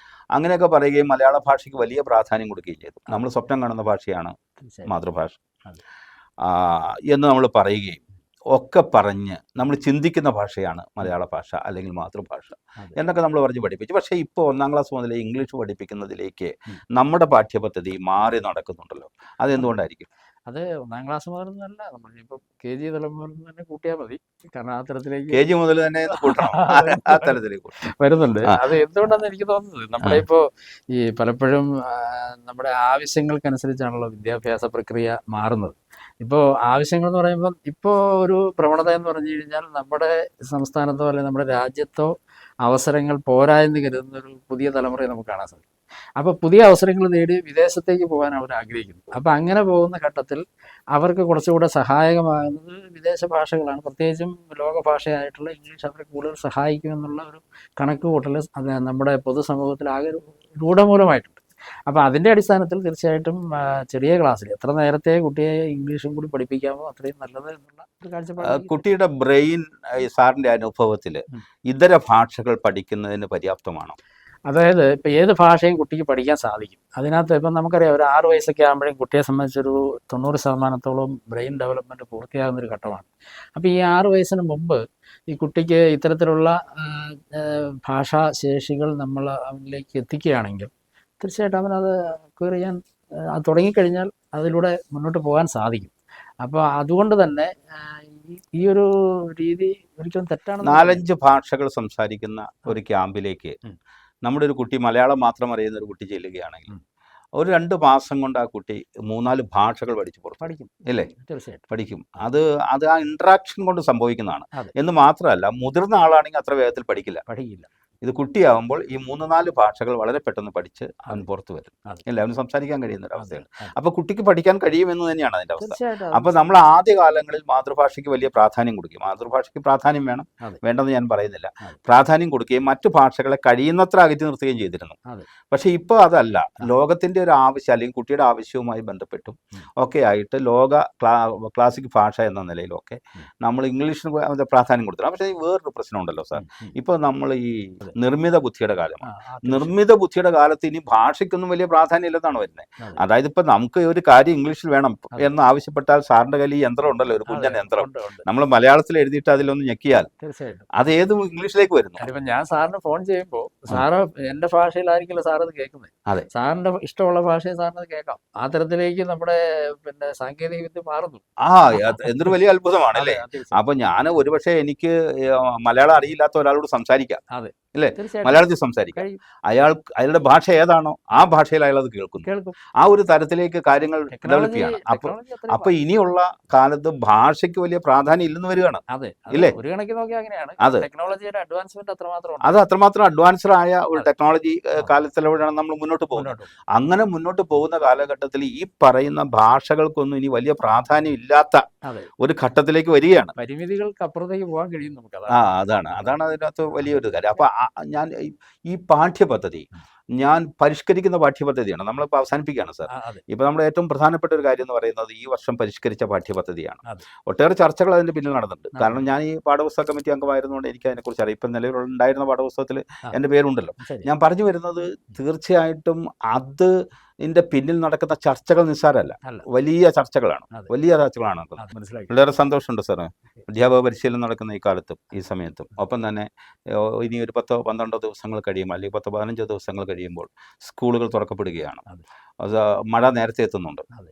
അങ്ങനെയൊക്കെ പറയുകയും മലയാള ഭാഷയ്ക്ക് വലിയ പ്രാധാന്യം കൊടുക്കുകയും ചെയ്തു. നമ്മൾ സ്വപ്നം കാണുന്ന ഭാഷയാണ് മാതൃഭാഷ എന്ന് നമ്മൾ പറയുകയും ഒക്കെ പറഞ്ഞ് നമ്മൾ ചിന്തിക്കുന്ന ഭാഷയാണ് മലയാള ഭാഷ അല്ലെങ്കിൽ മാതൃഭാഷ എന്നൊക്കെ നമ്മൾ പറഞ്ഞ് പഠിപ്പിച്ചു. പക്ഷേ ഇപ്പോൾ 1ാം ക്ലാസ് മുതലേ ഇംഗ്ലീഷ് പഠിപ്പിക്കുന്നതിലേക്ക് നമ്മുടെ പാഠ്യപദ്ധതി മാറി നടക്കുന്നുണ്ടല്ലോ, അതെന്തുകൊണ്ടായിരിക്കും? അത് 1ാം ക്ലാസ് മുതലൊന്നല്ല, നമ്മളിപ്പോൾ KG തലം മുതൽ തന്നെ കൂട്ടിയാൽ മതി. കാരണം ആ തരത്തിലേക്ക് KG മുതൽ തന്നെ ആ തരത്തിലേക്ക് വരുന്നുണ്ട്. അത് എന്തുകൊണ്ടാണെന്ന് എനിക്ക് തോന്നുന്നത്, നമ്മുടെ ഇപ്പോൾ ഈ പലപ്പോഴും നമ്മുടെ ആവശ്യങ്ങൾക്കനുസരിച്ചാണല്ലോ വിദ്യാഭ്യാസ പ്രക്രിയ മാറുന്നത്. ഇപ്പോൾ ആവശ്യങ്ങൾ എന്ന് പറയുമ്പം ഇപ്പോൾ ഒരു പ്രവണത എന്ന് പറഞ്ഞു കഴിഞ്ഞാൽ നമ്മുടെ സംസ്ഥാനത്തോ അല്ലെങ്കിൽ നമ്മുടെ രാജ്യത്തോ അവസരങ്ങൾ പോരാ എന്ന് കരുതുന്ന ഒരു പുതിയ തലമുറയെ നമുക്ക് കാണാൻ സാധിക്കും. അപ്പോൾ പുതിയ അവസരങ്ങൾ നേടി വിദേശത്തേക്ക് പോകാൻ അവർ ആഗ്രഹിക്കുന്നു. അപ്പോൾ അങ്ങനെ പോകുന്ന ഘട്ടത്തിൽ അവർക്ക് കുറച്ചുകൂടെ സഹായകമാകുന്നത് വിദേശ ഭാഷകളാണ്. പ്രത്യേകിച്ചും ലോക ഭാഷയായിട്ടുള്ള ഇംഗ്ലീഷ് അവരെ കൂടുതൽ സഹായിക്കുമെന്നുള്ള ഒരു കണക്ക് കൂട്ടൽ അത് നമ്മുടെ പൊതുസമൂഹത്തിൽ ആകെ രൂഢമൂലമായിട്ടുണ്ട്. അപ്പോൾ അതിൻ്റെ അടിസ്ഥാനത്തിൽ തീർച്ചയായിട്ടും ചെറിയ ക്ലാസ്സിൽ എത്ര നേരത്തെ കുട്ടിയെ ഇംഗ്ലീഷും കൂടി പഠിപ്പിക്കാമോ അത്രയും നല്ലത് എന്നുള്ള ഒരു കാഴ്ചപ്പാട്. കുട്ടിയുടെ ബ്രെയിൻ സാറിൻ്റെ അനുഭവത്തിൽ ഇതര ഭാഷകൾ പഠിക്കുന്നതിന് പര്യാപ്തമാണോ? അതായത് ഇപ്പോൾ ഏത് ഭാഷയും കുട്ടിക്ക് പഠിക്കാൻ സാധിക്കും. അതിനകത്ത് ഇപ്പം നമുക്കറിയാം ഒരു 6 വയസ്സൊക്കെ ആകുമ്പോഴേക്കും കുട്ടിയെ സംബന്ധിച്ചൊരു 90% ബ്രെയിൻ ഡെവലപ്മെൻറ്റ് പൂർത്തിയാകുന്നൊരു ഘട്ടമാണ്. അപ്പോൾ ഈ 6 വയസ്സിന് മുമ്പ് ഈ കുട്ടിക്ക് ഇത്തരത്തിലുള്ള ഭാഷാശേഷികൾ നമ്മൾ അവനിലേക്ക് എത്തിക്കുകയാണെങ്കിൽ തീർച്ചയായിട്ടും അവനത് അക്വയർ ചെയ്യാൻ തുടങ്ങിക്കഴിഞ്ഞാൽ അതിലൂടെ മുന്നോട്ട് പോകാൻ സാധിക്കും. അപ്പോൾ അതുകൊണ്ട് തന്നെ ഈ ഒരു രീതി ഒരിക്കലും തെറ്റാണ്. 4-5 ഭാഷകൾ സംസാരിക്കുന്ന ഒരു ക്യാമ്പിലേക്ക് നമ്മുടെ ഒരു കുട്ടി, മലയാളം മാത്രം അറിയുന്ന ഒരു കുട്ടി ചെല്ലുകയാണെങ്കിൽ ഒരു 2 മാസം കൊണ്ട് ആ കുട്ടി 3-4 ഭാഷകൾ പഠിക്കും, ഇല്ലേ? തീർച്ചയായിട്ടും പഠിക്കും. അത് ആ ഇൻട്രാക്ഷൻ കൊണ്ട് സംഭവിക്കുന്നതാണ്. എന്ന് മാത്രമല്ല, മുതിർന്ന ആളാണെങ്കിൽ അത്ര വേഗത്തിൽ പഠിക്കില്ല. ഇത് കുട്ടിയാവുമ്പോൾ ഈ 3-4 ഭാഷകൾ വളരെ പെട്ടെന്ന് പഠിച്ച് അവൻ പുറത്തു വരും, ഇല്ല, അവന് സംസാരിക്കാൻ കഴിയുന്ന ഒരു അവസ്ഥയാണ്. അപ്പോൾ കുട്ടിക്ക് പഠിക്കാൻ കഴിയുമെന്ന് തന്നെയാണ് അതിൻ്റെ അവസ്ഥ. അപ്പോൾ നമ്മൾ ആദ്യ കാലങ്ങളിൽ മാതൃഭാഷയ്ക്ക് വലിയ പ്രാധാന്യം കൊടുക്കുകയും, മാതൃഭാഷയ്ക്ക് പ്രാധാന്യം വേണം, വേണ്ടെന്ന് ഞാൻ പറയുന്നില്ല, പ്രാധാന്യം കൊടുക്കുകയും മറ്റു ഭാഷകളെ കഴിയുന്നത്ര അകറ്റി നിർത്തുകയും ചെയ്തിരുന്നു. പക്ഷേ ഇപ്പോൾ അതല്ല. ലോകത്തിൻ്റെ ഒരു ആവശ്യം അല്ലെങ്കിൽ കുട്ടിയുടെ ആവശ്യവുമായി ബന്ധപ്പെട്ടും ഒക്കെ ആയിട്ട് ക്ലാസിക് ഭാഷ എന്ന നിലയിലൊക്കെ നമ്മൾ ഇംഗ്ലീഷിന് പ്രാധാന്യം കൊടുത്തിട്ടുണ്ട്. പക്ഷേ വേറൊരു പ്രശ്നമുണ്ടല്ലോ സാർ, ഇപ്പോൾ നമ്മൾ ഈ നിർമ്മിത ബുദ്ധിയുടെ കാലമാണ്. നിർമ്മിത ബുദ്ധിയുടെ കാലത്ത് ഇനി ഭാഷയ്ക്കൊന്നും വലിയ പ്രാധാന്യം ഇല്ലെന്നാണ് വരുന്നത്. അതായത് ഇപ്പം നമുക്ക് ഒരു കാര്യം ഇംഗ്ലീഷിൽ വേണം എന്ന് ആവശ്യപ്പെട്ടാൽ സാറിൻ്റെ കയ്യിൽ ഈ യന്ത്രം ഉണ്ടല്ലോ, ഒരു കുഞ്ഞൻ യന്ത്രം, നമ്മൾ മലയാളത്തിൽ എഴുതിയിട്ട് അതിലൊന്ന് ഞെക്കിയാൽ അത് ഏത് ഇംഗ്ലീഷിലേക്ക് വരുന്നു. ഇപ്പം ഞാൻ സാറിന് ഫോൺ ചെയ്യുമ്പോൾ സാറ് എൻ്റെ ഭാഷയിലായിരിക്കില്ല സാർ അത് കേൾക്കുന്നത്. അതെ. സാറിന്റെ ഇഷ്ടമുള്ള ഭാഷയെ സാറിന് കേൾക്കാം. ആ തരത്തിലേക്ക് നമ്മുടെ പിന്നെ സാങ്കേതിക വിദ്യ മാറുന്നു. ആ എന്തൊരു വലിയ അത്ഭുതമാണ് അതെ, അല്ലേ? തീർച്ചയായും. അപ്പൊ ഞാൻ ഒരുപക്ഷെ എനിക്ക് മലയാളം അറിയില്ലാത്ത ഒരാളോട് സംസാരിക്കാം, അതെ, ഇല്ലേ? തീർച്ചയായിട്ടും മലയാളത്തിൽ സംസാരിക്കാം. കഴിയും. അയാളുടെ ഭാഷ ഏതാണോ ആ ഭാഷയിൽ അയാൾ അത് കേൾക്കുന്നു. കേൾക്കും. ആ ഒരു തരത്തിലേക്ക് കാര്യങ്ങൾ ഡെവലപ്പ് ചെയ്യാണ്. അപ്പൊ അത്രയും അപ്പൊ ഇനിയുള്ള കാലത്ത് ഭാഷയ്ക്ക് വലിയ പ്രാധാന്യം ഇല്ലെന്ന് വരികയാണ്, അതെ, ഇല്ലേ? ഒരു കണക്കിന് നോക്കിയാൽ അങ്ങനെയാണ്. അത് ടെക്നോളജിയുടെ അഡ്വാൻസ്മെന്റ് അത്രമാത്രം ഉണ്ട്. അത് അത്രമാത്രം അഡ്വാൻസ്ഡ് ആയ ഒരു അതെ. ടെക്നോളജി കാലത്തിലൂടെയാണ് നമ്മൾ മുന്നോട്ട് പോകുന്നത്. മുന്നോട്ട് പോകും. അങ്ങനെ മുന്നോട്ട് പോകുന്ന കാലഘട്ടത്തിൽ ഈ പറയുന്ന ഭാഷകൾക്കൊന്നും ഇനി വലിയ പ്രാധാന്യം ഇല്ലാത്ത അതെ, ഒരു ഘട്ടത്തിലേക്ക് വരികയാണ്. പരിമിതികൾക്ക് അപ്പുറത്തേക്ക് പോകാൻ കഴിയും നമുക്ക്. അതാണ് അതിനകത്ത് വലിയൊരു കാര്യം. അപ്പൊ ഞാൻ ഈ പാഠ്യപദ്ധതി ഞാൻ പരിഷ്കരിക്കുന്ന പാഠ്യപദ്ധതിയാണ്. നമ്മളിപ്പോൾ അവസാനിപ്പിക്കുകയാണ് സാർ. അതെ, ഇപ്പൊ നമ്മുടെ ഏറ്റവും പ്രധാനപ്പെട്ട ഒരു കാര്യം എന്ന് പറയുന്നത് ഈ വർഷം പരിഷ്കരിച്ച പാഠ്യപദ്ധതിയാണ്. അതെ. ഒട്ടേറെ ചർച്ചകൾ അതിന്റെ പിന്നിൽ നടന്നിട്ടുണ്ട്. കാരണം ഞാൻ ഈ പാഠപുസ്തക കമ്മിറ്റി അംഗമായിരുന്നുകൊണ്ട് എനിക്ക് അതിനെക്കുറിച്ച് അറിയാം. ഇപ്പം നിലവിലുണ്ടായിരുന്ന പാഠപുസ്തകത്തിൽ എൻ്റെ പേരുണ്ടല്ലോ. ശരി. ഞാൻ പറഞ്ഞു വരുന്നത് തീർച്ചയായിട്ടും ഇതിന്റെ പിന്നിൽ നടക്കുന്ന ചർച്ചകൾ നിസ്സാരമല്ല, അല്ല. വലിയ ചർച്ചകളാണ്, അതെ. വലിയ ചർച്ചകളാണ് നടക്കുന്നത്. അത് മനസ്സിലാക്കി. വളരെ സന്തോഷമുണ്ട് സാറേ, അധ്യാപക പരിശീലനം നടക്കുന്ന ഈ കാലത്തും ഈ സമയത്തും. ഒപ്പം തന്നെ ഇനി ഒരു 10-12 ദിവസങ്ങൾ കഴിയുമ്പോൾ, അല്ലെങ്കിൽ 10-15 ദിവസങ്ങൾ കഴിയുമ്പോൾ സ്കൂളുകൾ തുറക്കപ്പെടുകയാണ്. അതെ. അത് മഴ നേരത്തെ എത്തുന്നുണ്ട്. അതെ.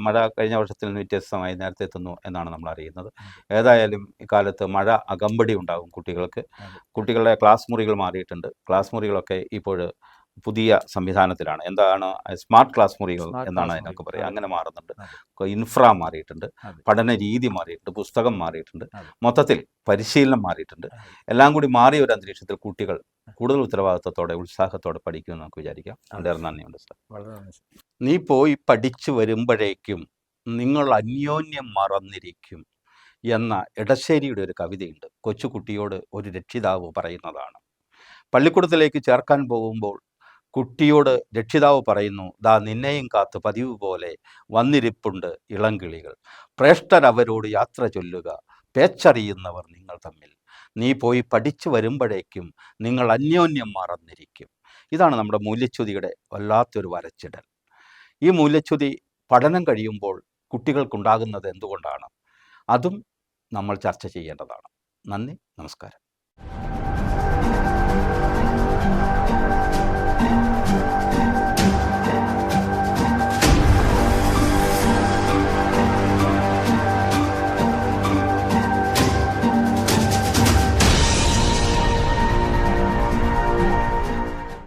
മഴ കഴിഞ്ഞ വർഷത്തിൽ നിന്ന് വ്യത്യസ്തമായി നേരത്തെ എത്തുന്നു എന്നാണ് നമ്മൾ അറിയുന്നത്. ഏതായാലും ഇക്കാലത്ത് മഴ അകമ്പടി ഉണ്ടാകും കുട്ടികൾക്ക്. അതെ. കുട്ടികളുടെ ക്ലാസ് മുറികൾ മാറിയിട്ടുണ്ട്. ക്ലാസ് മുറികളൊക്കെ ഇപ്പോൾ പുതിയ സംവിധാനത്തിലാണ്. എന്താണ് സ്മാർട്ട് ക്ലാസ് മുറികൾ സ്മാർട്ട് എന്നാണ് ക്ലാസ് അതിനൊക്കെ മുറികൾ. പറയുക. അങ്ങനെ മാറുന്നുണ്ട്. അതെ. ഇൻഫ്ര മാറിയിട്ടുണ്ട്, അതെ. പഠന രീതി മാറിയിട്ടുണ്ട്, പുസ്തകം മാറിയിട്ടുണ്ട്, അതെ. മൊത്തത്തിൽ പരിശീലനം മാറിയിട്ടുണ്ട്. അതെ. എല്ലാം കൂടി മാറിയ ഒരു അന്തരീക്ഷത്തിൽ കുട്ടികൾ കൂടുതൽ ഉത്തരവാദിത്വത്തോടെ ഉത്സാഹത്തോടെ പഠിക്കുമെന്ന് നമുക്ക് വിചാരിക്കാം. അതെ. വളരെ നന്ദിയുണ്ട് സാർ. വളരെ നന്ദി. നീ പോയി പഠിച്ചു വരുമ്പോഴേക്കും നിങ്ങൾ അന്യോന്യം മറന്നിരിക്കും എന്ന എടശ്ശേരിയുടെ ഒരു കവിതയുണ്ട്. കൊച്ചുകുട്ടിയോട് ഒരു രക്ഷിതാവ് പറയുന്നതാണ്. പള്ളിക്കൂടത്തിലേക്ക് ചേർക്കാൻ പോകുമ്പോൾ കുട്ടിയോട് രക്ഷിതാവ് പറയുന്നു, ദാ നിന്നെയും കാത്ത് പതിവ് പോലെ വന്നിരിപ്പുണ്ട് ഇളംകിളികൾ, പ്രേഷ്ഠരവരോട് യാത്ര ചൊല്ലുക, പേച്ചറിയുന്നവർ നിങ്ങൾ തമ്മിൽ. നീ പോയി പഠിച്ചു വരുമ്പോഴേക്കും നിങ്ങൾ അന്യോന്യം മറന്നിരിക്കും. ഇതാണ് നമ്മുടെ മൂല്യച്യുതിയുടെ വല്ലാത്തൊരു വരച്ചിടൽ. ഈ മൂല്യച്യുതി പഠനം കഴിയുമ്പോൾ കുട്ടികൾക്കുണ്ടാകുന്നത് എന്തുകൊണ്ടാണ്? അതും നമ്മൾ ചർച്ച ചെയ്യേണ്ടതാണ്. നന്ദി, നമസ്കാരം.